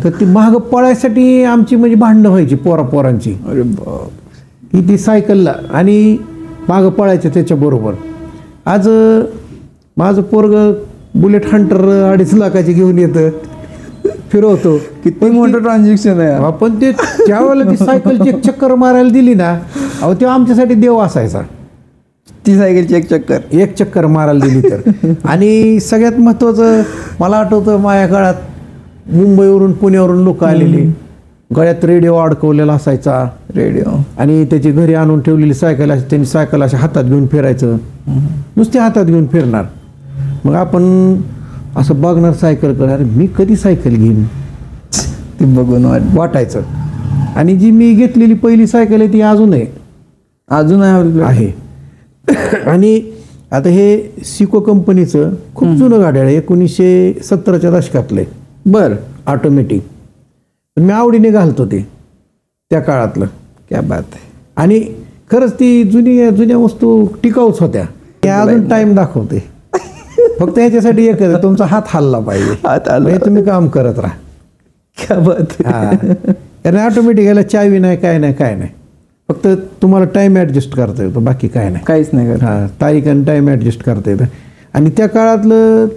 तर ती मागं पळायसाठी आमची म्हणजे भांडणं व्हायची पोरांची. अरे बाप, की ती सायकलला आणि मागं पळायचं त्याच्याबरोबर. आज माझं पोरग बुलेट हंटर 2.5 लाखाची घेऊन येतं, फिरवतो. किती मोठं ट्रान्झॅक्शन आहे. आपण ते त्यावेळेला ती सायकलची एक चक्कर मारायला दिली ना, अहो तेव्हा आमच्यासाठी देव असायचा. ती सायकलची एक चक्कर मारायला दिली तर. आणि सगळ्यात महत्त्वाचं मला आठवतं, माझ्या काळात मुंबईवरून पुण्यावरून लोक आलेली, गळ्यात रेडिओ अडकवलेला असायचा. रेडिओ आणि त्याची घरी आणून ठेवलेली सायकल अशी, त्यांनी सायकल अशा हातात घेऊन फिरायचं, नुसते हातात घेऊन फिरणार. मग आपण असं बघणार सायकलकडे, अरे मी कधी सायकल घेईन ती बघून वाटायचं. आणि जी मी घेतलेली पहिली सायकल आहे ती अजून आहे. आणि आता हे सिको कंपनीचं खूप जुनं गाड्या आहे, 1970च्या दशकातलं आहे. बरं, ऑटोमॅटिक. मी आवडीने घालतो ते त्या काळातलं. क्या बात आहे. आणि खरंच ती जुन्या वस्तू टिकाऊच होत्या. ते अजून टाइम दाखवते. फक्त ह्याच्यासाठी एक आहे, तुमचा हात हलला पाहिजे, म्हणजे तुम्ही काम करत राहा. क्या बात आहे. कारण ऑटोमॅटिक याला चावी नाही, काय नाही. फक्त तुम्हाला टाइम ऍडजस्ट करता येतो, बाकी काय नाही, काहीच नाही करत. हा, तारीख आणि टाइम ऍडजस्ट करता येतं. आणि त्या काळातलं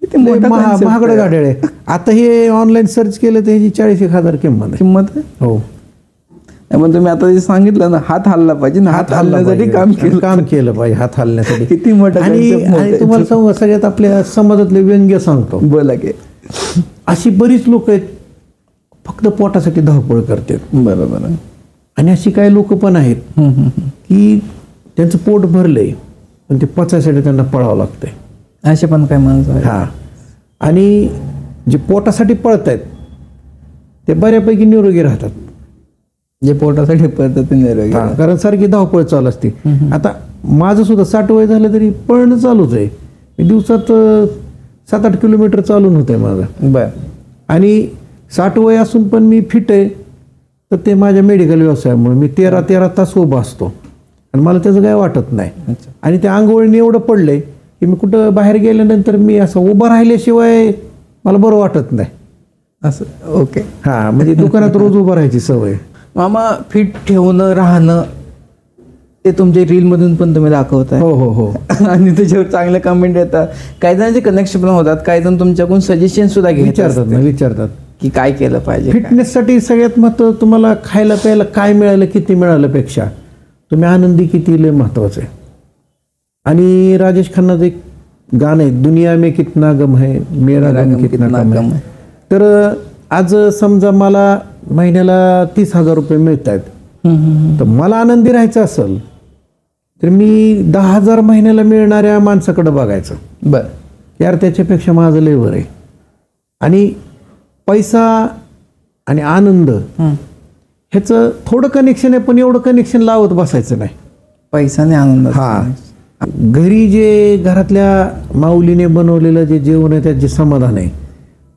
महागडं गाड्या आहे. आता हे ऑनलाईन सर्च केलं तर ह्याची 40,000 किंमत आहे. हो. पण तुम्ही आता जे सांगितलं ना, हात हलला पाहिजे ना, हात हलण्यासाठी काम केलं पाहिजे, हात हलण्यासाठी. किती मोठं. आणि तुम्हाला सांगू, सगळ्यात आपल्या समाजातले व्यंग्य सांगतो. बोला की. अशी बरीच लोक आहेत फक्त पोटासाठी धावपळ करतात. बरोबर. आणि अशी काही लोक पण आहेत की त्यांचं पोट भरलंय पण ते पचायसाठी त्यांना पळावं लागतंय. असे पण काही माणसं आहेत. हा. आणि जे पोटासाठी पळतायत ते बऱ्यापैकी निरोगी राहतात. जे पोटासाठी पळतात ते निरोगी, कारण सारखी धावपळ चालू असते. आता माझं सुद्धा 60 वय झालं तरी पळणं चालूच आहे. मी दिवसात 7-8 किलोमीटर चालून होत आहे माझं. बर. आणि 60 वय असून पण मी फिट आहे, तर ते माझ्या मेडिकल व्यवसायामुळे मी 13 तास उभा असतो आणि मला त्याचं काय वाटत नाही. आणि त्या अंगवळीने एवढं पडलंय की मी कुठं बाहेर गेल्यानंतर मी असं उभं राहिल्याशिवाय मला बरं वाटत नाही. असं. ओके. हा, म्हणजे दुकानात रोज उभं राहायची सवय. मामा, फिट ठेवणं राहणं ते तुमच्या रीलमधून पण तुम्ही दाखवताय. हो. आणि त्याच्यावर चांगले कमेंट येतात, काही जणांचे कनेक्शन पण होतात, काही जण तुमच्याकडून सजेशन सुद्धा विचारतात की काय केलं पाहिजे. फिटनेससाठी सगळ्यात महत्त्व तुम्हाला खायला प्यायला काय मिळालं, किती मिळालं पेक्षा तुम्ही आनंदी किती, लय महत्वाचं आहे. आणि राजेश खन्नाचं एक गाणं आहे, दुनिया में कितना गम है मेरा गम कितना गम है. तर आज समजा मला महिन्याला 30,000 रुपये मिळत आहेत, तर मला आनंदी राहायचं असेल तर मी 10,000 महिन्याला मिळणाऱ्या माणसाकडे बघायचं. बरं. यार त्याच्यापेक्षा माझं लेवर आहे. आणि पैसा आणि आनंद ह्याचं थोडं कनेक्शन आहे, पण एवढं कनेक्शन लावत बसायचं नाही. पैसा आणि आनंद. हा. घरी जे घरातल्या माऊलीने बनवलेलं जे जेवण आहे त्यात जे समाधान आहे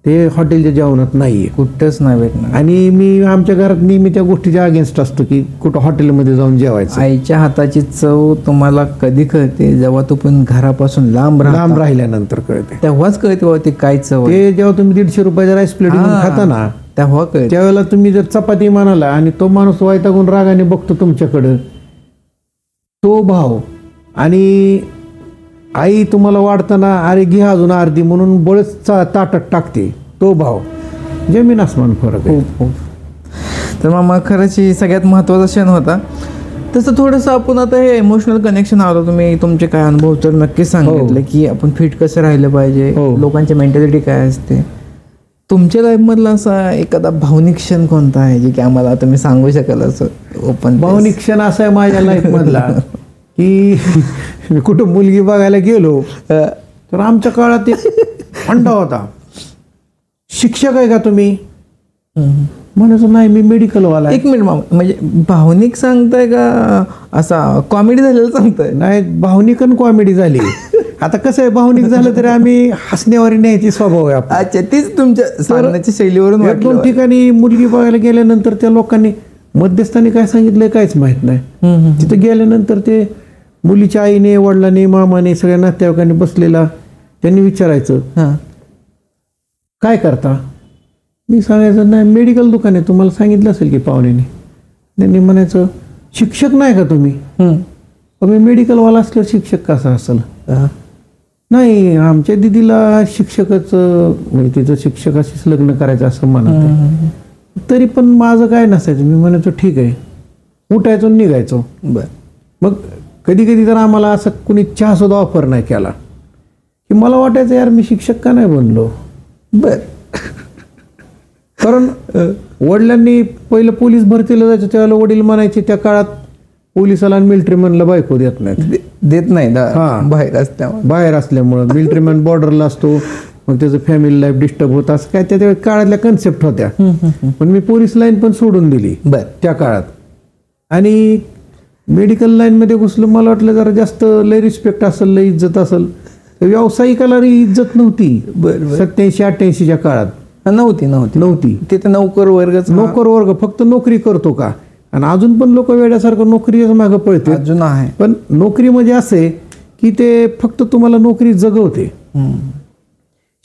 ते हॉटेलच्या जेवणात नाहीये, कुठंच नाही भेटणार. आणि मी आमच्या घरात नेहमी त्या गोष्टीच्या अगेन्स्ट असतो की कुठं हॉटेलमध्ये जाऊन जेवायचं. आईच्या हाताची चव तुम्हाला कधी कळते? जेव्हा तू पण घरापासून लांब राहिल्यानंतर कळते. तेव्हाच कळते बाबा ती काय चव. ते जेव्हा तुम्ही 150 रुपयाचा राईस प्लेट खाता ना, तेव्हा कळते. त्यावेळेला तुम्ही जर चपाती म्हणाला आणि तो माणूस वैतागून रागाने बघतो तुमच्याकडं, तो भाव. आणि आई तुम्हाला वाढताना अरे घे अजून अर्धी म्हणून बळच ताटात टाकते, तो भाव, जमीन आसमान फरक आहे. खूप. तर मामा, खरंच ही सगळ्यात महत्त्वाचा क्षण होता. तसं थोडंसं आपण आता हे इमोशनल कनेक्शन आलं, तुम्ही तुमचे काय अनुभव तर नक्कीच सांगितले की आपण फिट कसं राहिलं पाहिजे, लोकांची मेंटॅलिटी काय असते. तुमच्या लाईफमधला असा एखादा भावनिक क्षण कोणता आहे जे की आम्हाला तुम्ही सांगू शकाल असं ओपन? भावनिक क्षण असा आहे माझ्या लाईफ मधला की मी कुठं मुलगी बघायला गेलो तर आमच्या काळात एक फंडा होता, शिक्षक आहे का तुम्ही? म्हणायचं नाही, मी मेडिकलवाला आहे. एक मिनिट मामा, म्हणजे भावनिक सांगताय का असा कॉमेडी झालेला सांगताय? नाही, भावनिक आणि कॉमेडी झाली. आता कसं आहे, भावनिक झालं तरी आम्ही हसण्यावर न्यायची स्वभाव आहे आपला. अच्छा, तीच तुमच्या सांगण्याच्या शैलीवरून एक दोन ठिकाणी मुलगी बघायला गेल्यानंतर त्या लोकांनी मध्यस्थानी काय सांगितलंय काहीच माहित नाही. तिथं गेल्यानंतर ते मुलीच्या आईने, वडिलांनी, मामाने, सगळ्या नातेवाईकांनी बसलेला, त्यांनी विचारायचं काय करता? मी सांगायचं नाही, मेडिकल दुकान आहे. तुम्हाला सांगितलं असेल की पाहुण्याने. त्यांनी म्हणायचं शिक्षक नाही का तुम्ही? मी मेडिकलवाला असल्यावर शिक्षक कसा असेल? नाही, आमच्या दिदीला शिक्षकच, म्हणजे तिचं शिक्षकाशीच लग्न करायचं असं म्हणत. तरी पण माझं काय नसायचं, मी म्हणायचो ठीक आहे, उठायचो आणि निघायचो. मग कधी कधी तर आम्हाला असं कुणी चहा सुद्धा ऑफर नाही केला की मला वाटायचं यार मी शिक्षक का नाही बनलो. कारण वडिलांनी पहिलं पोलीस भरतीला जायचं त्यावेळेला वडील म्हणायचे त्या काळात पोलिसाला आणि मिलिटरीमॅनला बायको देत नाही. बाहेर असल्यामुळं मिलिटरीमॅन बॉर्डरला असतो, मग त्याचं फॅमिली लाईफ डिस्टर्ब होत, असं काय त्या काळातल्या कन्सेप्ट होत्या. पण मी पोलीस लाईन पण सोडून दिली त्या काळात आणि मेडिकल लाईनमध्ये घुसलं. मला वाटलं जरा जास्त लय रिस्पेक्ट असेल, लय इज्जत असेल. व्यावसायिकाला इज्जत नव्हती 87-88च्या काळात. नव्हती. तिथे नोकर वर्ग फक्त नोकरी करतो का, आणि अजून पण लोक वेड्यासारखं नोकरीच मागं पळते. अजून आहे, पण नोकरी म्हणजे असे की ते फक्त तुम्हाला नोकरी जगवते.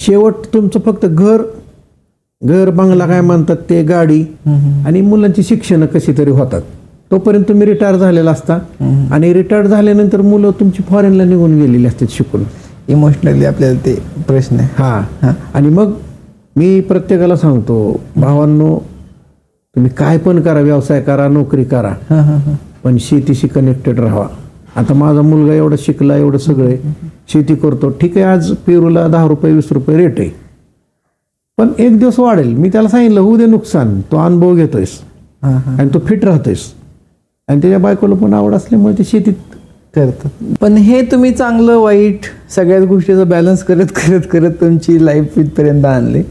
शेवट तुमचं फक्त घर बंगला काय म्हणतात ते, गाडी आणि मुलांची शिक्षण कशी तरी होतात. तोपर्यंत तुम्ही रिटायर झालेला असता आणि रिटायर झाल्यानंतर मुलं तुमची फॉरेनला निघून गेलेली असतात शिकून. इमोशनली आपल्याला ते प्रश्न आहे. हा, आणि मग मी प्रत्येकाला सांगतो, भावांनो तुम्ही काय पण करा, व्यवसाय करा, नोकरी करा, पण शेतीशी कनेक्टेड राहा. आता माझा मुलगा एवढा शिकला, एवढं सगळे शेती करतो, ठीक आहे, आज पेरूला 10 रुपये 20 रुपये रेट आहे, पण एक दिवस वाढेल. मी त्याला सांगितलं होऊ दे नुकसान, तो अनुभव घेतोयस आणि तो फिट राहतोयस, आणि त्याच्या बायकोला पण आवड असल्यामुळे ते शेतीत करतात. पण हे तुम्ही चांगलं वाईट सगळ्याच गोष्टीचा बॅलन्स करत करत करत तुमची लाईफ इथपर्यंत आणली.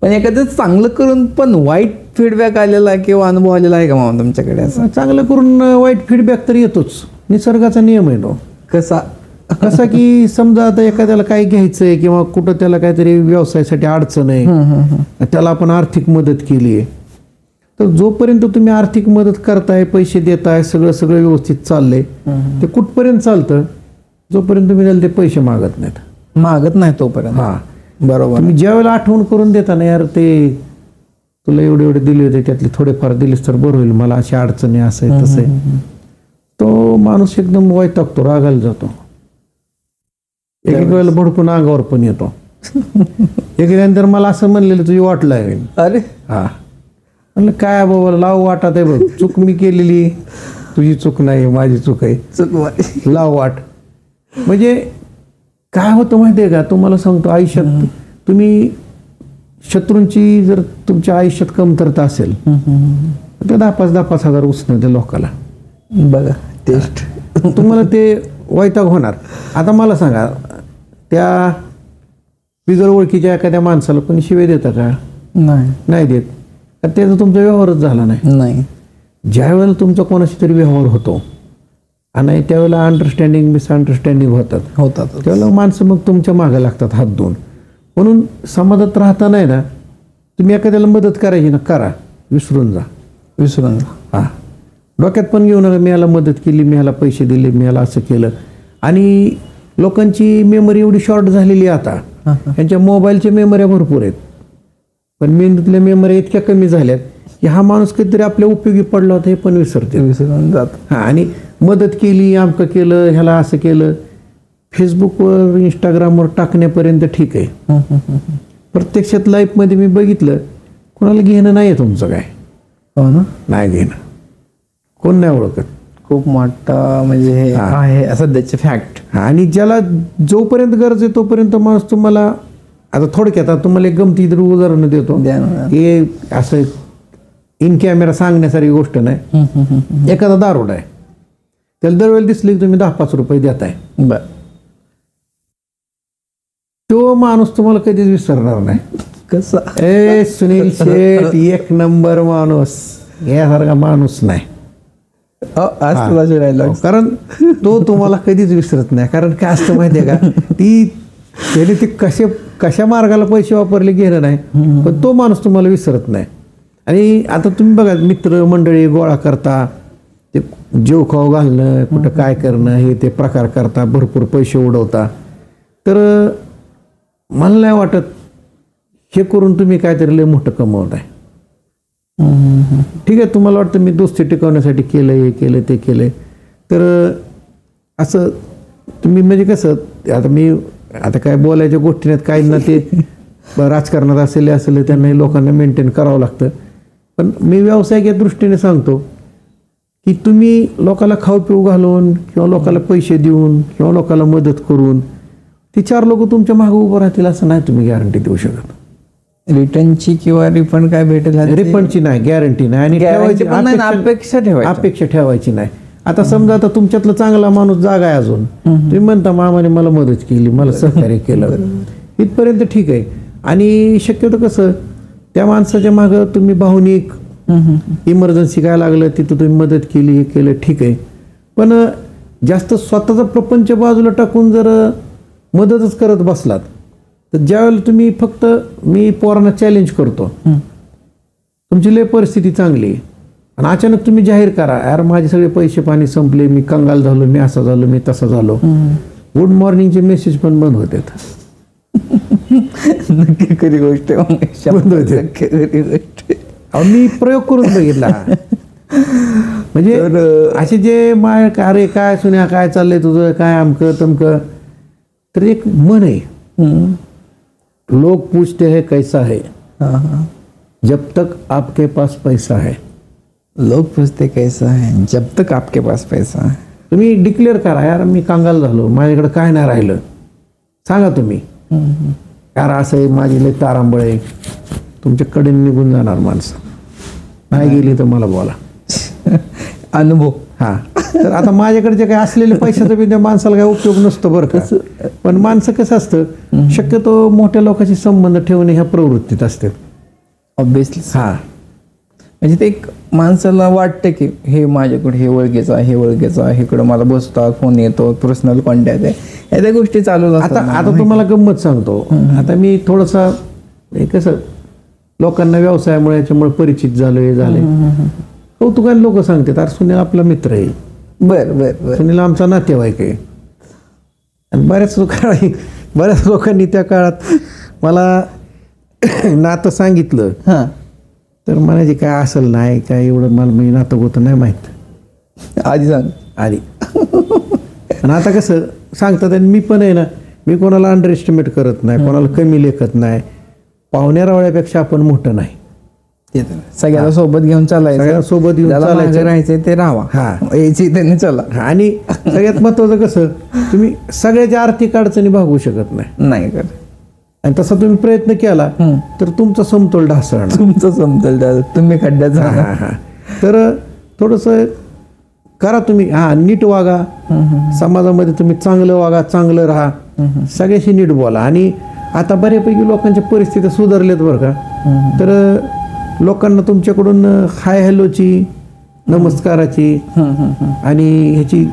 पण एखादं चांगलं करून पण वाईट फीडबॅक आलेला किंवा अनुभव आलेला आहे का मामा तुमच्याकडे? असं चांगलं करून वाईट फीडबॅक तर येतोच, निसर्गाचा नियम आहे तो. कसा की समजा आता एखाद्याला काय घ्यायचंय किंवा कुठं त्याला काहीतरी व्यवसायासाठी अडचण आहे, त्याला आपण आर्थिक मदत केली आहे, तर जोपर्यंत तुम्ही आर्थिक मदत करताय, पैसे देताय, सगळं व्यवस्थित चाललंय, ते कुठपर्यंत चालतं? जोपर्यंत तुम्ही त्याला ते पैसे मागत नाही तोपर्यंत. हा, बरोबर. तुम्ही ज्या वेळेला आठवण करून देता ना, यार ते तुला एवढे दिले होते, त्यातले थोडेफार दिलेस तर बरं होईल, मला अशी अडचणी असं आहे तसं आहे, तो माणूस एकदम वैतागतो, रागायला जातो. एक वेळेला भडकून अंगावर पण येतो. एक मला असं म्हणलेलं तुझी वाट लागेल. अरे हा, म्हणलं काय बाबा लाव वाटत आहे बघ, चूक मी केलेली, तुझी चूक नाही, माझी चूक आहे, लाव वाट. म्हणजे काय होतं माहिती आहे का, तुम्हाला सांगतो, आयुष्यात तुम्ही शत्रूंची जर तुमच्या आयुष्यात कमतरता असेल तर 10,000 हजार उसणं त्या लोकाला बघा, टेस्ट तुम्हाला ते वैताग होणार. आता मला सांगा, त्या बिगर ओळखीच्या एखाद्या माणसाला कोणी शिवे देतं का? नाही देत. तर त्याचा तुमचा व्यवहारच झाला नाही. ज्या वेळेला तुमचा कोणाशी तरी व्यवहार होतो आणि त्यावेळेला अंडरस्टँडिंग मिसअंडरस्टँडिंग होतात, त्यावेळेला माणसं मग तुमच्या मागे लागतात हात धुवून. म्हणून समाजात राहता नाही ना, तुम्ही एखाद्याला मदत करायची ना, करा, विसरून जा. हा, डोक्यात पण घेऊ नका मी याला मदत केली, मी याला पैसे दिले, मी याला असं केलं. आणि लोकांची मेमरी एवढी शॉर्ट झालेली आहे आता, यांच्या मोबाईलच्या मेमऱ्या भरपूर आहेत, पण मेंदूतल्या मेमऱ्या इतक्या कमी झाल्यात की हा माणूस कधीतरी आपल्या उपयोगी पडला होता हे पण विसरून जात. हा, आणि मदत केली, आमकं केलं, ह्याला असं केलं, फेसबुकवर इंस्टाग्रामवर टाकण्यापर्यंत ठीक आहे. प्रत्यक्षात लाईफमध्ये मी बघितलं, कोणाला घेणं नाही आहे तुमचं काय. हो ना, नाही घेणं, कोण नाही ओळखत. खूप मोठा म्हणजे हे आहे सध्याचे फॅक्ट. आणि ज्याला जोपर्यंत गरज आहे तोपर्यंत माणूस तुम्हाला आता थोडक्यात आता तुम्हाला एक गमती उदाहरण देतो. द्या ना. हे असं इन कॅमेरा सांगण्यासारखी गोष्ट नाही. एखादा दारोडा आहे, त्याला दरवेळेला दिसले की तुम्ही 10-5 रुपये देताय, बर. तो माणूस तुम्हाला कधीच विसरणार नाही. कसा? ए सुनील शेठ एक नंबर माणूस, यासारखा माणूस नाही. कारण तो तुम्हाला कधीच विसरत नाही. कारण काय असतं माहितीये का, त्याने ते कशा मार्गाला पैसे वापरले गेलं नाही, पण तो माणूस तुम्हाला विसरत नाही. आणि आता तुम्ही बघा, मित्र मंडळी गोळा करता, ते जेव खाऊ घालणं, कुठं काय करणं, हे ते प्रकार करता, भरपूर पैसे उडवता. तर मला नाही वाटत हे करून तुम्ही काहीतरी लय मोठं कमवत आहे. ठीक आहे, तुम्हाला वाटतं मी दोस्ती टिकवण्यासाठी केलं, हे केलं, ते केलंय. तर असं तुम्ही म्हणजे कसं, आता काय बोलायच्या गोष्टी नाहीत काही ना, ते राजकारणात असेल त्यांना लोकांना मेंटेन करावं लागतं. पण मी व्यावसायिक या दृष्टीने सांगतो की तुम्ही लोकांना खाऊ पिऊ घालून किंवा लोकांना पैसे देऊन किंवा लोकांना मदत करून ती 4 लोक तुमच्या मागे उभं राहतील असं नाही तुम्ही गॅरंटी देऊ शकत. रिटर्नची किंवा रिफंड काय भेटेल, रिफंडची नाही, गॅरंटी नाही. आणि अपेक्षा ठेवायची नाही. आता समजा आता तुमच्यातलं चांगला माणूस जागा आहे, अजून तुम्ही म्हणता मामाने मला मदत केली, मला सहकार्य केलं, इथपर्यंत ठीक आहे. आणि शक्यतो कसं त्या माणसाच्या मागं तुम्ही भावनिक, इमर्जन्सी काय लागलं तिथं तुम्ही मदत केली, हे केलं, ठीक आहे. पण जास्त स्वतःचा प्रपंच बाजूला टाकून जर मदतच करत बसलात, तर ज्यावेळेला तुम्ही फक्त मी पोरांना चॅलेंज करतो, तुमची लय परिस्थिती चांगली आणि अचानक तुम्ही जाहीर करा, यार माझे सगळे पैसे पाणी संपले, मी कंगाल झालो, मी असा झालो, मी तसा झालो, गुड मॉर्निंगचे मेसेज पण बंद होते. नक्की खरी गोष्ट बंद होते. मी प्रयोग करून बघितला. म्हणजे असे जे अरे काय सुन्या, काय चाललंय तुझं, काय अमकं तमकं, तर एक मन आहे, लोग पूछते हैं कैसा है, जब तक आपके पास पैसा है. लोग पूछते कैसा है जब तक आपके पास पैसा है. तुम्ही डिक्लेअर करा, यार मी कांगाल झालो, माझ्याकडे काय नाही राहिलं, सांगा तुम्ही, यार असं आहे, माझी लय तारांबळ आहे. तुमच्याकडे निघून जाणार माणसं, नाही गेली तर मला बोला. अनुभव. हा, तर आता माझ्याकडे काय असलेले पैशाचा बी त्या माणसाला काय उपयोग नसतो बरं का. पण माणसं कसं असतं, शक्यतो मोठ्या लोकांशी संबंध ठेवणे ह्या प्रवृत्तीत असते ऑब्विसली. हा, म्हणजे ते एक माणसाला वाटतं की हे माझ्याकडे हे ओळखीचं आहे, हे ओळखीचं आहे, इकडं मला बसतो, फोन येतो, पर्सनल कॉन्टॅक्ट आहे, या त्या गोष्टी चालू असतात. आता तुम्हाला गंमत सांगतो. आता मी थोडंसं कसं लोकांना व्यवसायामुळे याच्यामुळे परिचित झालो, हे झाले, कौतुकाने लोक सांगतात, अरे सुनील आपला मित्र आहे, बर, सुनील आमचा नातेवाईक आहे. आणि बऱ्याच लोकांनी त्या काळात मला नातं सांगितलं, तर म्हणायचे काय असेल नाही काय, एवढं मला मी नातं होतं नाही माहीत, आधी सांग आधी. आणि आता कसं सांगतात, आणि मी पण आहे ना, मी कोणाला अंडर एस्टिमेट करत नाही, कोणाला कमी लेखत नाही. पाहुण्या रावळ्यापेक्षा आपण मोठं नाही. सगळ्याला सोबत घेऊन चालायचं, सगळ्याला सोबत घेऊन चालायचं, राहायचं ते राहावा, यायची त्यांनी चला. आणि सगळ्यात महत्वाचं कसं, तुम्ही सगळ्याच्या आर्थिक अडचणी भागवू शकत नाही कर. आणि तसा तुम्ही प्रयत्न केला तर तुमचा समतोल ढासळणार, तुमचं समतोल, तुम्ही खड्ड्यात जाणार. तर थोडंसं करा तुम्ही, नीट वागा, समाजामध्ये तुम्ही चांगलं वागा, चांगलं राहा, सगळ्याशी नीट बोला. आणि आता बऱ्यापैकी लोकांच्या परिस्थिती सुधारल्यात बरं का. तर लोकांना तुमच्याकडून हाय हॅलोची, नमस्काराची आणि ह्याची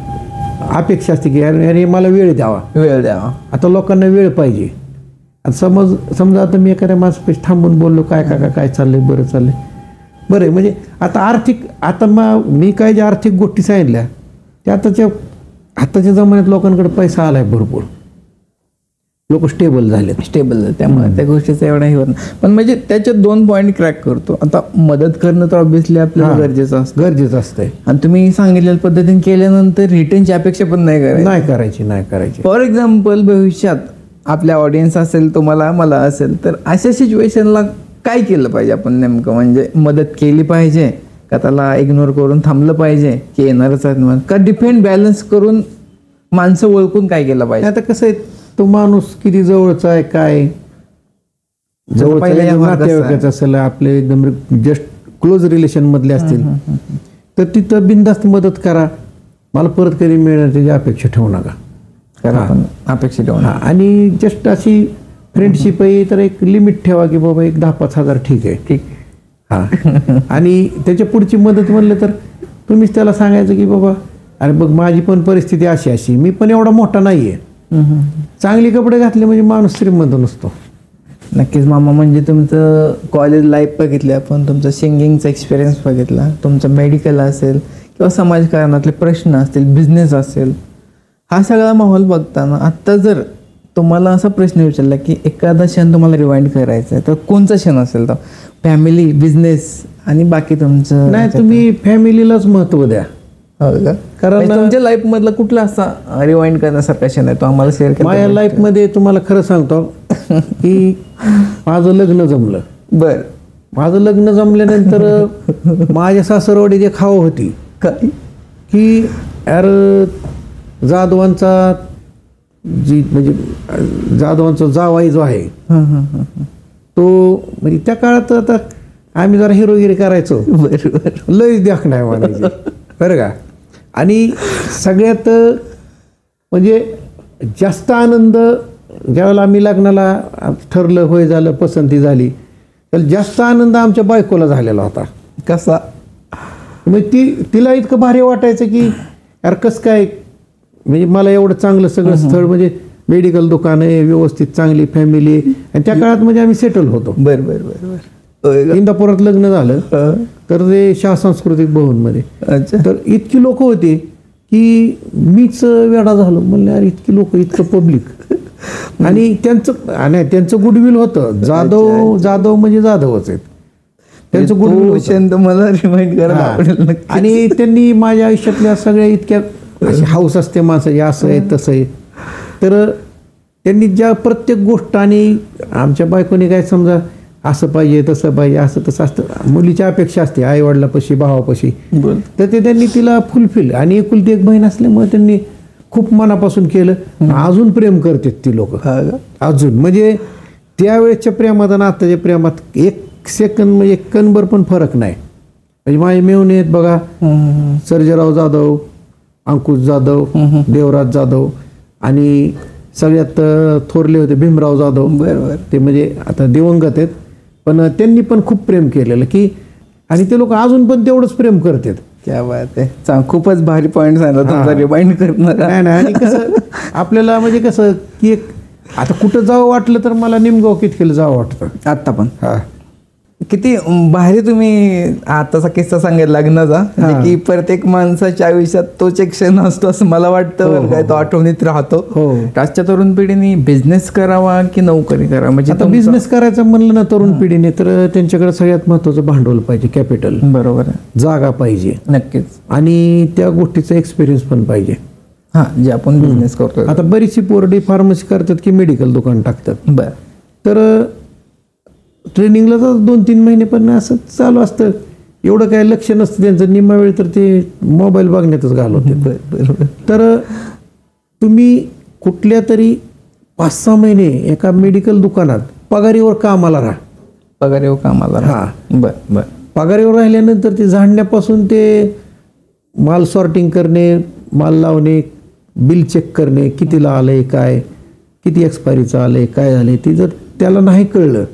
अपेक्षा असते की यार मला वेळ द्यावा. आता लोकांना वेळ पाहिजे. आता समजा आता मी एखाद्या माणसापेक्षा थांबून बोललो, काय काका काय चाललंय, बरं चाललंय, बरं आहे. म्हणजे आता मी काय ज्या आर्थिक गोष्टी सांगितल्या त्या आताच्या जमान्यात लोकांकडे पैसा आलाय भरपूर, लोक स्टेबल झाले, त्यामुळे त्या गोष्टीचा एवढा हे होत नाही. पण म्हणजे त्याच्यात 2 पॉईंट क्रॅक करतो. आता मदत करणं तर ऑब्व्हियसली आपल्याला गरजेचं असतंय. आणि तुम्ही सांगितलेल्या पद्धतीने केल्यानंतर रिटर्नची अपेक्षा पण नाही करायची. फॉर एक्झाम्पल, भविष्यात आपल्या ऑडियन्स असेल, तुम्हाला मला असेल, तर अशा सिच्युएशनला काय केलं पाहिजे आपण नेमकं? म्हणजे मदत केली पाहिजे का त्याला इग्नोर करून थांबलं पाहिजे, की येणारच आहेत का डिफेंड बॅलन्स करून माणसं ओळखून काय केलं पाहिजे? आता कसं आहे, तो माणूस किती जवळचा आहे काय, जवळच्या एकदम नातेवाईकाचं असेल, आपले एकदम जस्ट क्लोज रिलेशन मधले असतील, तर तिथं बिनधास्त मदत करा. मला परत कधी मिळणार त्याची अपेक्षा ठेवू नका. अपेक्षा ठेवून आणि जस्ट अशी फ्रेंडशिप आहे तर एक लिमिट ठेवा की बाबा एक 10-5 हजार ठीक आहे. ठीक. हां. आणि त्याच्या पुढची मदत म्हणलं तर तुम्हीच त्याला सांगायचं की बाबा अरे बघ माझी पण परिस्थिती अशी मी पण एवढा मोठा नाही आहे. चांगले कपडे घातले म्हणजे माणूस श्रीमंत नसतो. नक्कीच मामा. म्हणजे तुमचं कॉलेज लाईफ बघितलं आपण, तुमचं सिंगिंगचा एक्सपिरियन्स बघितला, तुमचं मेडिकल असेल किंवा समाजकारणातले प्रश्न असतील, बिझनेस असेल, हा सगळा माहोल बघताना आत्ता जर तुम्हाला असा प्रश्न विचारला की एखादा क्षण तुम्हाला रिवाइंड करायचा आहे तर कोणचा क्षण असेल तर फॅमिली, बिझनेस आणि बाकी तुमचं? नाही, तुम्ही फॅमिलीलाच महत्त्व द्या. कारण तुमच्या लाईफ मधला कुठला असा रिवाइंड करण्यासारखा क्षण आहे तो आम्हाला शेअर करा. माझ्या लाईफ मध्ये तुम्हाला खरं सांगतो की माझं लग्न जमलं. बर. माझं लग्न जमल्यानंतर माझ्या सासरवाडी जे खावं होती काय की यार जाधवांचा म्हणजे जाधवांचा जावाई जो आहे तो म्हणजे त्या काळात आता आम्ही जरा हिरोगिरी करायचो. लयच देखणं आहे म्हणायचे बरं का. आणि सगळ्यात म्हणजे जास्त आनंद ज्यावेळेला आम्ही लग्नाला ठरलं, होय झालं, पसंती झाली, तर जास्त आनंद आमच्या बायकोला झालेला होता. कसा? म्हणजे तिला इतकं भारी वाटायचं की यार कसं काय, म्हणजे मला एवढं चांगलं सगळं स्थळ, म्हणजे मेडिकल दुकान आहे, व्यवस्थित चांगली फॅमिली, आणि त्या काळात म्हणजे आम्ही सेटल होतो. बरं बरं बरं बरं. इंदापुरात लग्न झालं तर ते शाह सांस्कृतिक भवनमध्ये. तर इतकी लोक होते की मीच वेडा झालो. म्हणलं यार इतकी लोक, इतकं पब्लिक. आणि त्यांचं गुडविल होतं. जाधव म्हणजे जाधवच आहेत, त्यांचं गुडविल मला रिमाइंड करा. आणि त्यांनी माझ्या आयुष्यातल्या सगळ्या इतक्या अशी हाऊस असते माणसाची, असं आहे तसं आहे, तर त्यांनी ज्या प्रत्येक गोष्ट, आणि आमच्या बायकोने काय समजा असं पाहिजे तसं पाहिजे, असं तसं असतं, मुलीची अपेक्षा असते आईवडिलापाशी, भावापाशी, तर ते त्यांनी तिला फुलफिल. आणि एकुलती एक बहीण असल्यामुळे त्यांनी खूप मनापासून केलं. अजून प्रेम करतात ती लोक अजून. म्हणजे त्यावेळेसच्या प्रेमात आणि आताच्या प्रेमात एक सेकंद म्हणजे एक कणभर पण फरक नाही. म्हणजे माझे मेवणे आहेत बघा, सर्जेराव जाधव, अंकुश जाधव, देवराज जाधव, आणि सगळ्यात थोरले होते भीमराव जाधव. बरोबर. ते म्हणजे आता दिवंगत आहेत, पण त्यांनी पण खूप प्रेम केलेलं की, आणि ते लोक अजून पण तेवढंच प्रेम करतात. क्या बात आहे. खूपच भारी पॉईंट सांगितला तुमचा रिमाइंड करणार. नाही. आणि कसं आपल्याला म्हणजे कसं की एक आता कुठं जावं वाटलं तर मला निमगाव कितकेला जावं वाटतं आता पण. किती भारी तुम्ही आताचा किस्सा सांगितला लग्नाचा, की प्रत्येक माणसाच्या आयुष्यात तोच एक क्षण असतो असं मला वाटतं. काय तो आठवणीत राहतो. आजच्या तरुण पिढीने बिझनेस करावा की नोकरी करावा? म्हणजे आता बिझनेस करायचं म्हणलं ना तरुण पिढीने, तर त्यांच्याकडे सगळ्यात महत्वाचं भांडवल पाहिजे, कॅपिटल. बरोबर आहे. जागा पाहिजे. नक्कीच. आणि त्या गोष्टीचा एक्सपिरियन्स पण पाहिजे. जे आपण बिझनेस करतो. आता बरीचशी पोरं फार्मसी करतात की मेडिकल दुकान टाकतात. बरं. तर ट्रेनिंगला तर 2-3 महिने पण असं चालू असतं. एवढं काय लक्ष नसतं त्यांचं. निम्मा वेळ तर ते मोबाईल बघण्यातच घालवते. बरोबर. तर तुम्ही कुठल्या तरी 5-6 महिने एका मेडिकल दुकानात पगारीवर कामाला राहा. पगारीवर कामाला राहा. बरं. पगारीवर राहिल्यानंतर ते झाडण्यापासून ते माल सॉर्टिंग करणे, माल लावणे, बिल चेक करणे, कितीला आलंय, काय किती एक्सपायरीचं आलंय, काय झालंय, ते जर त्याला नाही कळलं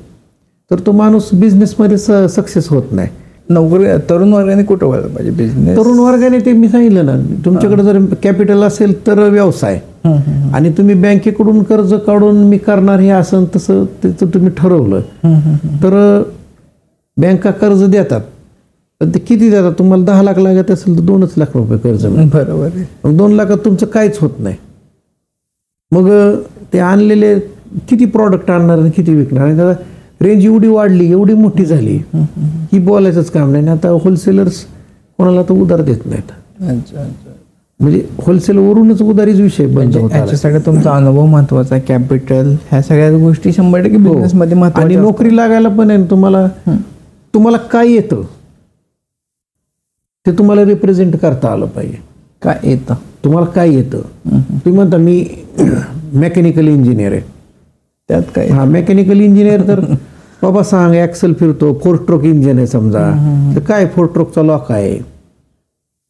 तर तो माणूस बिझनेसमध्ये सक्सेस होत नाही. नोकरी तरुण वर्गाने कुठं वळलं पाहिजे बिझनेस? तरुण वर्गाने ते मी सांगितलं ना, तुमच्याकडे जर कॅपिटल असेल तर व्यवसाय, आणि तुम्ही बँकेकडून कर्ज काढून मी करणार हे असं तसं त्याचं तुम्ही ठरवलं तर बँका कर्ज देतात. पण ते किती देतात? तुम्हाला 10 लाख लागत असेल तर 2 लाख रुपये कर्ज. बरोबर आहे. मग 2 लाखात तुमचं काहीच होत नाही. मग ते आणलेले किती प्रॉडक्ट आणणार आणि किती विकणार? आणि त्याला रेंज एवढी वाढली, एवढी मोठी झाली की बोलायचंच काम नाही. आता होलसेलर्स कोणाला तर उधार देत नाहीत. म्हणजे होलसेलवरूनच उधारीच विषय बंद होता. याच्यासाठी तुमचा अनुभव महत्वाचा आहे, कॅपिटल, ह्या सगळ्या गोष्टी 100% बिझनेसमध्ये महत्त्वाच्या. आणि नोकरी लागायला पण आहे. तुम्हाला काय येतं ते तुम्हाला रिप्रेझेंट करता आलं पाहिजे. काय येतं? तुम्हाला काय येतं? तुम्ही म्हणता मी मेकॅनिकल इंजिनियर आहे, त्यात काय? मेकॅनिकल इंजिनियर तर बाबा सांग ॲक्सल फिरतो, 4 स्ट्रोक इंजिन आहे समजा, तर काय 4 स्ट्रोकचा लॉक आहे,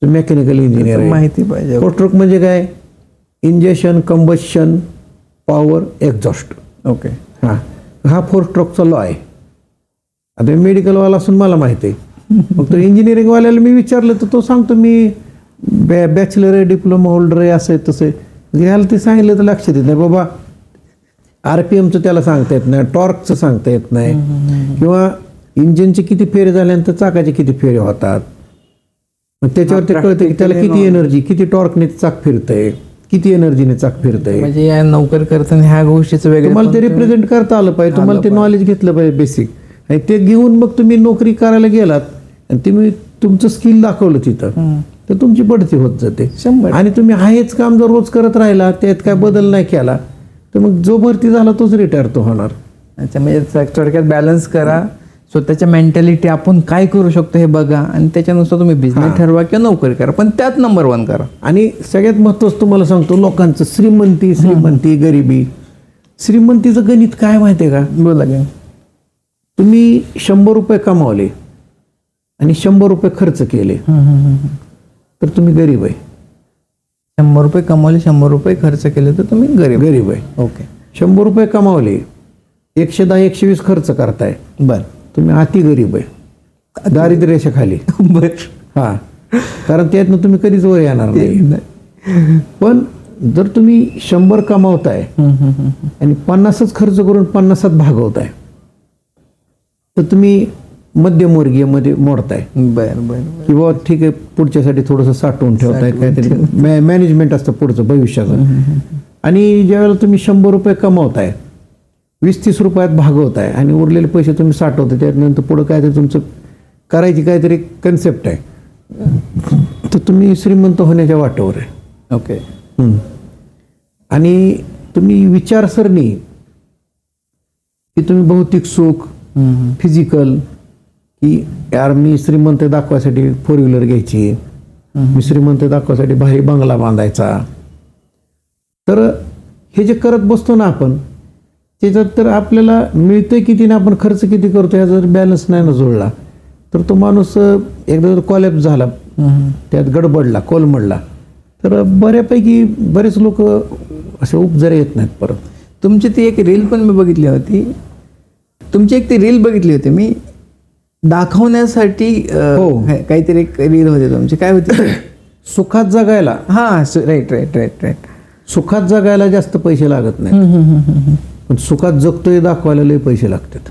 मेकॅनिकल इंजिनियर आहे, माहिती पाहिजे. 4 स्ट्रोक म्हणजे काय, injection, combustion, power, exhaust. Okay. हा 4 स्ट्रोकचा लॉ आहे. आता मी मेडिकलवाला असून मला माहिती आहे, मग तो इंजिनिअरिंगवाल्याला मी विचारलं तर तो सांगतो मी बॅचलर आहे, डिप्लोमा होल्डर आहे, असं आहे तसं आहे. ह्याला ते सांगितलं तर लक्षात येत नाही बाबा. RPMचं त्याला सांगता येत नाही, टॉर्कचं सांगता येत नाही, किंवा इंजिनचे किती फेरे झाल्यानंतर चाकाचे किती फेरे होतात. मग त्याच्यावर ते कळतं की त्याला किती एनर्जी, किती टॉर्कने चाक फिरतंय, किती एनर्जीने चाक फिरतंय. म्हणजे या नोकरी करताना ह्या गोष्टीचं वेगळं तुम्हाला ते रिप्रेझेंट करता आलं पाहिजे, तुम्हाला ते नॉलेज घेतलं पाहिजे बेसिक. आणि ते घेऊन मग तुम्ही नोकरी करायला गेलात आणि तुम्ही तुमचं स्किल दाखवलं तिथं, तर तुमची बढती होत जाते. 100. आणि तुम्ही हेच काम जर रोज करत राहिला, त्यात काय बदल नाही केला, तर मग जो भरती झाला तोच रिटायर तो होणार. अच्छा, म्हणजे थोडक्यात बॅलन्स करा, स्वतःच्या मेंटॅलिटी आपण काय करू शकतो हे बघा, आणि त्याच्यानुसार तुम्ही बिझनेस ठरवा किंवा नोकरी करा, पण त्यात नंबर 1 करा. आणि सगळ्यात महत्त्वाचं तुम्हाला सांगतो, लोकांचं श्रीमंती गरिबी. श्रीमंतीचं गणित काय माहिती आहे का? बोला की. तुम्ही 100 रुपये कमावले आणि 100 रुपये खर्च केले तर तुम्ही गरीब आहे. 100 रुपये कमावले, 100 रुपये खर्च केले तर तुम्ही गरीब आहे. ओके. 100 रुपये कमावले, 110-120 खर्च करताय, बर, तुम्ही अति गरीब आहे, दारिद्र्य रेषेखाली. बर. कारण त्यातनं तुम्ही कधीच वर येणार नाही. पण जर तुम्ही 100 कमावताय आणि 50च खर्च करून 50त भागवताय, तर तुम्ही मध्यमवर्गीय मध्ये मोडताय. बर बर. किंवा ठीक आहे, पुढच्यासाठी थोडंसं साठवून ठेवताय, काहीतरी मॅनेजमेंट असतं पुढचं भविष्याचं. आणि ज्यावेळेला तुम्ही 100 रुपये कमावताय, 20-30 रुपयात भागवताय आणि उरलेले पैसे तुम्ही साठवताय, त्यानंतर पुढं काहीतरी तुमचं करायची काहीतरी कन्सेप्ट आहे, तर तुम्ही श्रीमंत होण्याच्या वाटेवर आहे. ओके. आणि तुम्ही विचारसरणी की तुम्ही भौतिक सुख, फिजिकल, की यार मी श्रीमंत दाखवायसाठी 4 व्हीलर घ्यायची, मी श्रीमंत दाखवायसाठी भारी बंगला बांधायचा, तर हे जे करत बसतो ना आपण, त्याच्यात तर आपल्याला मिळतंय किती ना आपण खर्च किती करतो, ह्या जर बॅलन्स नाही ना जुळला, तर तो माणूस एकदा जर कॉलॅप्स झाला, त्यात गडबडला, कोलमडला, तर बऱ्यापैकी बरेच लोक असे उपजरे येत नाहीत परत. तुमची ती एक रील पण मी बघितली होती, तुमची एक ती रील बघितली होती मी, दाखवण्यासाठी काहीतरी एक रील होती तुमची, काय होती? सुखात जगायला. Right right right right. सुखात जगायला जास्त पैसे लागत नाही, पण सुखात जगतोय दाखवायला लय पैसे लागतात.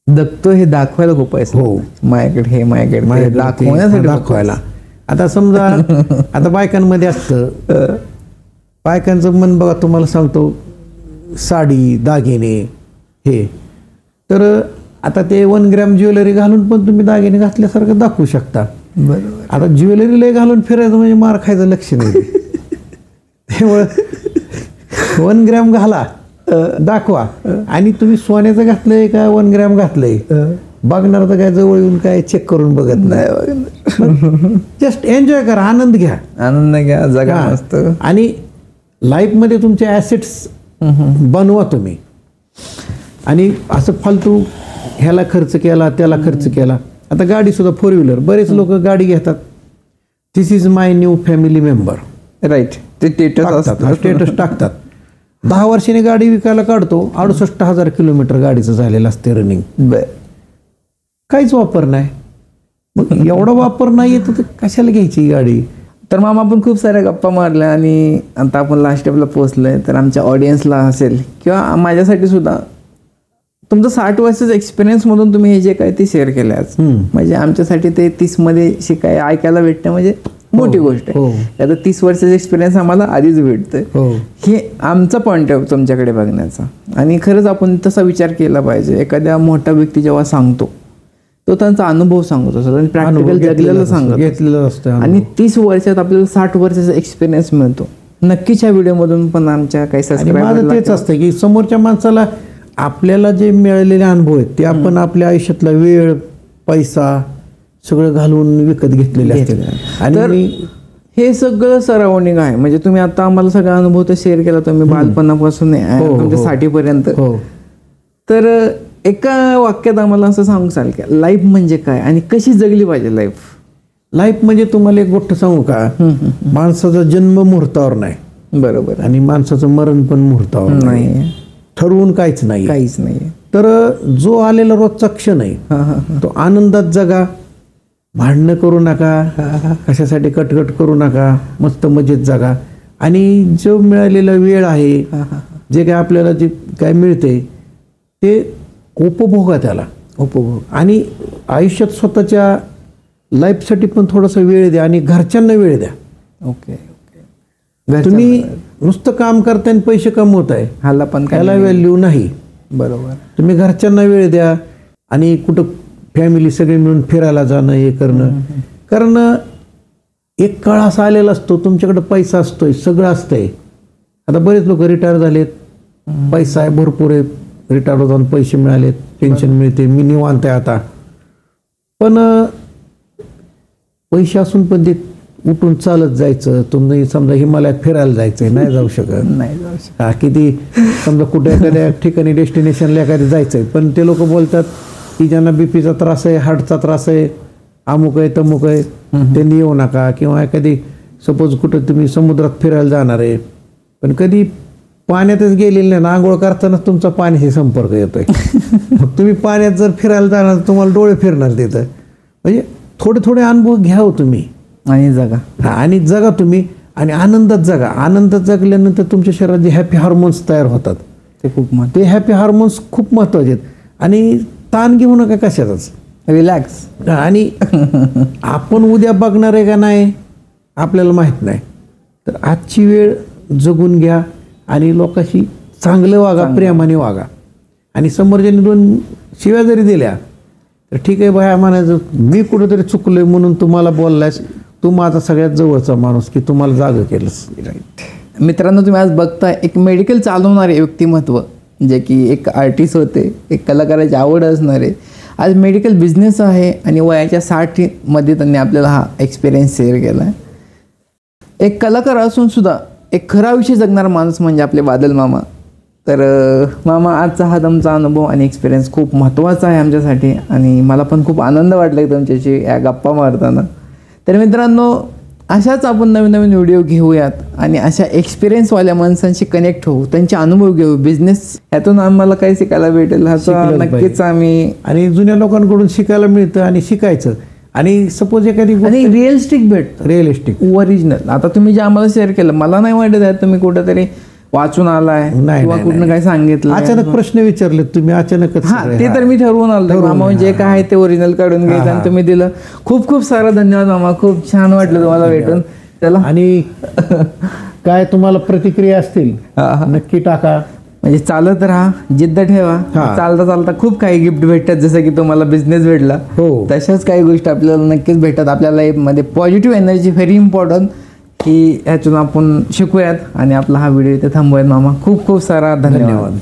जगतो हे दाखवायला खूप पैसे. हो, माझ्याकडे हे, माझ्याकडे दाखवण्यासाठी दाखवायला. आता समजा आता बायकांमध्ये असतं, बायकांचं मन बघा, तुम्हाला सांगतो, साडी, दागिने हे, तर आता ते 1 ग्रॅम ज्वेलरी घालून पण तुम्ही दागिने घातल्यासारखं दाखवू शकता. बरोबर. आता ज्वेलरी लय घालून फिरायचं म्हणजे मार खायचं लक्ष नाही. त्यामुळं 1 ग्रॅम घाला, दाखवा. आणि तुम्ही सोन्याचं घातलंय का 1 ग्रॅम घातलंय, बघणार तर काय जवळ येऊन काय चेक करून बघत नाही. जस्ट एन्जॉय करा, आनंद घ्या, आनंद घ्या, जगा मस्त. आणि लाईफमध्ये तुमचे ॲसेट्स बनवा तुम्ही. आणि असं फालतू ह्याला खर्च केला, त्याला खर्च केला. आता गाडी सुद्धा 4 व्हीलर, बरेच लोक गाडी घेतात, this is my new family member, right, ते स्टेटस टाकतात. 10 वर्षांनी गाडी विकायला काढतो, 68,000 किलोमीटर गाडीचं झालेलं असते रनिंग. बर, काहीच वापर नाही. मग एवढा वापर नाही येत तर कशाला घ्यायची गाडी? तर मामा, आपण खूप साऱ्या गप्पा मारल्या आणि आता आपण लास्ट स्टेपला पोहोचलोय. तर आमच्या ऑडियन्सला असेल किंवा माझ्यासाठी सुद्धा, तुमचं 60 वर्षाचं एक्सपिरियन्समधून तुम्ही हे जे काय ते शेअर केलं आज, म्हणजे आमच्यासाठी ते 30 मध्ये शिकाय ऐकायला भेटणं म्हणजे मोठी गोष्ट आहे. आता 30 वर्षाचा एक्सपिरियन्स आम्हाला आधीच भेटतोय. हे आमचा पॉईंट ऑफ तुमच्याकडे बघण्याचा. आणि खरंच आपण तसा विचार केला पाहिजे. एखाद्या मोठा व्यक्ती जेव्हा सांगतो, तो त्यांचा अनुभव सांगत असतो आणि प्रॅक्टिकल जगलेलं घेतलेलं असतं. आणि 30 वर्षात आपल्याला 60 वर्षाचा एक्सपिरियन्स मिळतो. नक्कीच ह्या व्हिडिओमधून पण आमच्या काही माझं तेच असतं की समोरच्या माणसाला आपल्याला जे मिळालेले अनुभव आहेत ते आपण आपल्या आयुष्यातला वेळ, पैसा सगळं घालून विकत घेतलेले असतात. आणि हे सगळं सराउंडिंग आहे. म्हणजे तुम्ही आता आम्हाला सगळा अनुभव तर शेअर केला तुम्ही बालपणापासून तुमच्या 60 पर्यंत. तर एका वाक्यात आम्हाला असं सांगू चाल का लाईफ म्हणजे काय आणि कशी जगली पाहिजे लाईफ? लाईफ म्हणजे तुम्हाला एक गोष्ट सांगू का, माणसाचा जन्म मुहूर्तावर नाही, बरोबर, आणि माणसाचं मरण पण मुहूर्तावर नाही, ठरवून काहीच नाही. काहीच नाही. तर जो आलेला रोजचा क्षण आहे तो आनंदात जगा, भांडणं करू नका, कशासाठी कटकट करू नका, मस्त मजेत जगा. आणि जो मिळालेला वेळ आहे, जे काय आपल्याला जे काय मिळते ते उपभोगा, त्याला उपभोग. आणि आयुष्यात स्वतःच्या लाईफसाठी पण थोडासा वेळ द्या आणि घरच्यांना वेळ द्या. ओके. तुम्ही नुसतं काम करताय आणि पैसे कमवताय, ह्याला पण त्याला व्हॅल्यू नाही. बरोबर. तुम्ही घरच्यांना वेळ द्या आणि कुठं फॅमिली सगळे मिळून फिरायला जाणं, हे करणं. कारण एक काळ असा आलेला असतो, तुमच्याकडे पैसा असतोय, सगळं असतंय. आता बरेच लोक रिटायर झालेत, पैसा आहे, भरपूर आहे, रिटायर जाऊन पैसे मिळालेत, पेन्शन मिळते, मी निवांत आहे आता. पण पैसे असून पण ते उठून चालत जायचं, तुम्ही समजा हिमालयात फिरायला जायचंय, नाही जाऊ शकत. नाही जाऊ शकत. किती समजा कुठे एखाद्या ठिकाणी डेस्टिनेशनला एखाद्या जायचंय, पण ते लोक बोलतात की ज्यांना बीपीचा त्रास आहे, हार्टचा त्रास आहे, अमुक आहे तमुक आहे, त्यांनी येऊ नका. किंवा एखादी सपोज कुठं तुम्ही समुद्रात फिरायला जाणार आहे, पण कधी पाण्यातच गेलेलं नाही ना, आंघोळ करतानाच तुमचा पाण्याशी संपर्क येतोय. मग तुम्ही पाण्यात जर फिरायला जाणार तुम्हाला डोळे फिरणार तिथं. म्हणजे थोडे थोडे अनुभव घ्या हो तुम्ही आणि जगा. आणि जगा तुम्ही, आणि आनंदात जगा. आनंदात जगल्यानंतर तुमच्या शरीरात जे हॅपी हार्मोन्स तयार होतात ते खूप ते हॅपी हार्मोन्स खूप महत्त्वाचे आहेत. आणि ताण घेऊ नका कशाचाच, रिलॅक्स. आणि आपण उद्या बघणार आहे का नाही आपल्याला माहीत नाही. तर आजची वेळ जगून घ्या आणि लोकांशी चांगलं वागा, प्रेमाने वागा. आणि समोरच्याने दोन शिव्या जरी दिल्या तर ठीक आहे बाया म्हणायचं, मी कुठेतरी चुकलोय म्हणून तुम्हाला बोललायस, तू माझा सगळ्यात जवळचा माणूस की तुम्हाला जागं केलंस. राईट. मित्रांनो, तुम्ही आज बघताय एक मेडिकल चालवणारे व्यक्तिमत्व, जे की एक आर्टिस्ट होते, एक कलाकाराची आवड असणारे, आज मेडिकल बिझनेस आहे आणि वयाच्या 60मध्ये त्यांनी आपल्याला हा एक्सपिरियन्स शेअर केला आहे. एक कलाकार असून सुद्धा एक खरा आयुष्य जगणारा माणूस म्हणजे आपले बादल मामा. तर मामा, आजचा हा तुमचा अनुभव आणि एक्सपिरियन्स खूप महत्त्वाचा आहे आमच्यासाठी, आणि मला पण खूप आनंद वाटला की तुमच्याशी या गप्पा मारताना. तर मित्रांनो, अशाच आपण नवीन नवीन व्हिडिओ घेऊयात आणि अशा एक्सपिरियन्सवाल्या माणसांशी कनेक्ट होऊ, त्यांचे अनुभव घेऊ. बिझनेस ह्यातून आम्हाला काही शिकायला भेटेल ह्याचं नक्कीच आम्ही, आणि जुन्या लोकांकडून शिकायला मिळतं आणि शिकायचं. आणि सपोज एखादी आणि रिअलिस्टिक भेटतं, रिअलिस्टिक ओरिजिनल. आता तुम्ही जे आम्हाला शेअर केलं, मला नाही वाटत आहे तुम्ही कुठेतरी वाचून आलाय किंवा कुठनं काय सांगितलं, अचानक प्रश्न विचारले तुम्ही, अचानकच. हा, ते तर मी ठरवून आलो मामा, जे काय आहे ते ओरिजिनल काढून घ्यायचं आणि तुम्ही दिलं. खूप खूप सारा धन्यवाद मामा, खूप छान वाटलं तुम्हाला भेटून. चला, आणि काय तुम्हाला प्रतिक्रिया असतील नक्की टाका. म्हणजे चालत राहा, जिद्द ठेवा. चालता चालता खूप काही गिफ्ट भेटतात, जसं की तुम्हाला बिझनेस भेटला, हो तशाच काही गोष्टी आपल्याला नक्कीच भेटतात. आपल्या लाईफमध्ये पॉझिटिव्ह एनर्जी व्हेरी इम्पॉर्टंट, की ह्यातून आपण शिकूयात. आणि आपला हा व्हिडिओ इथे थांबूयात मामा. खूप खूप सारा धन्यवाद.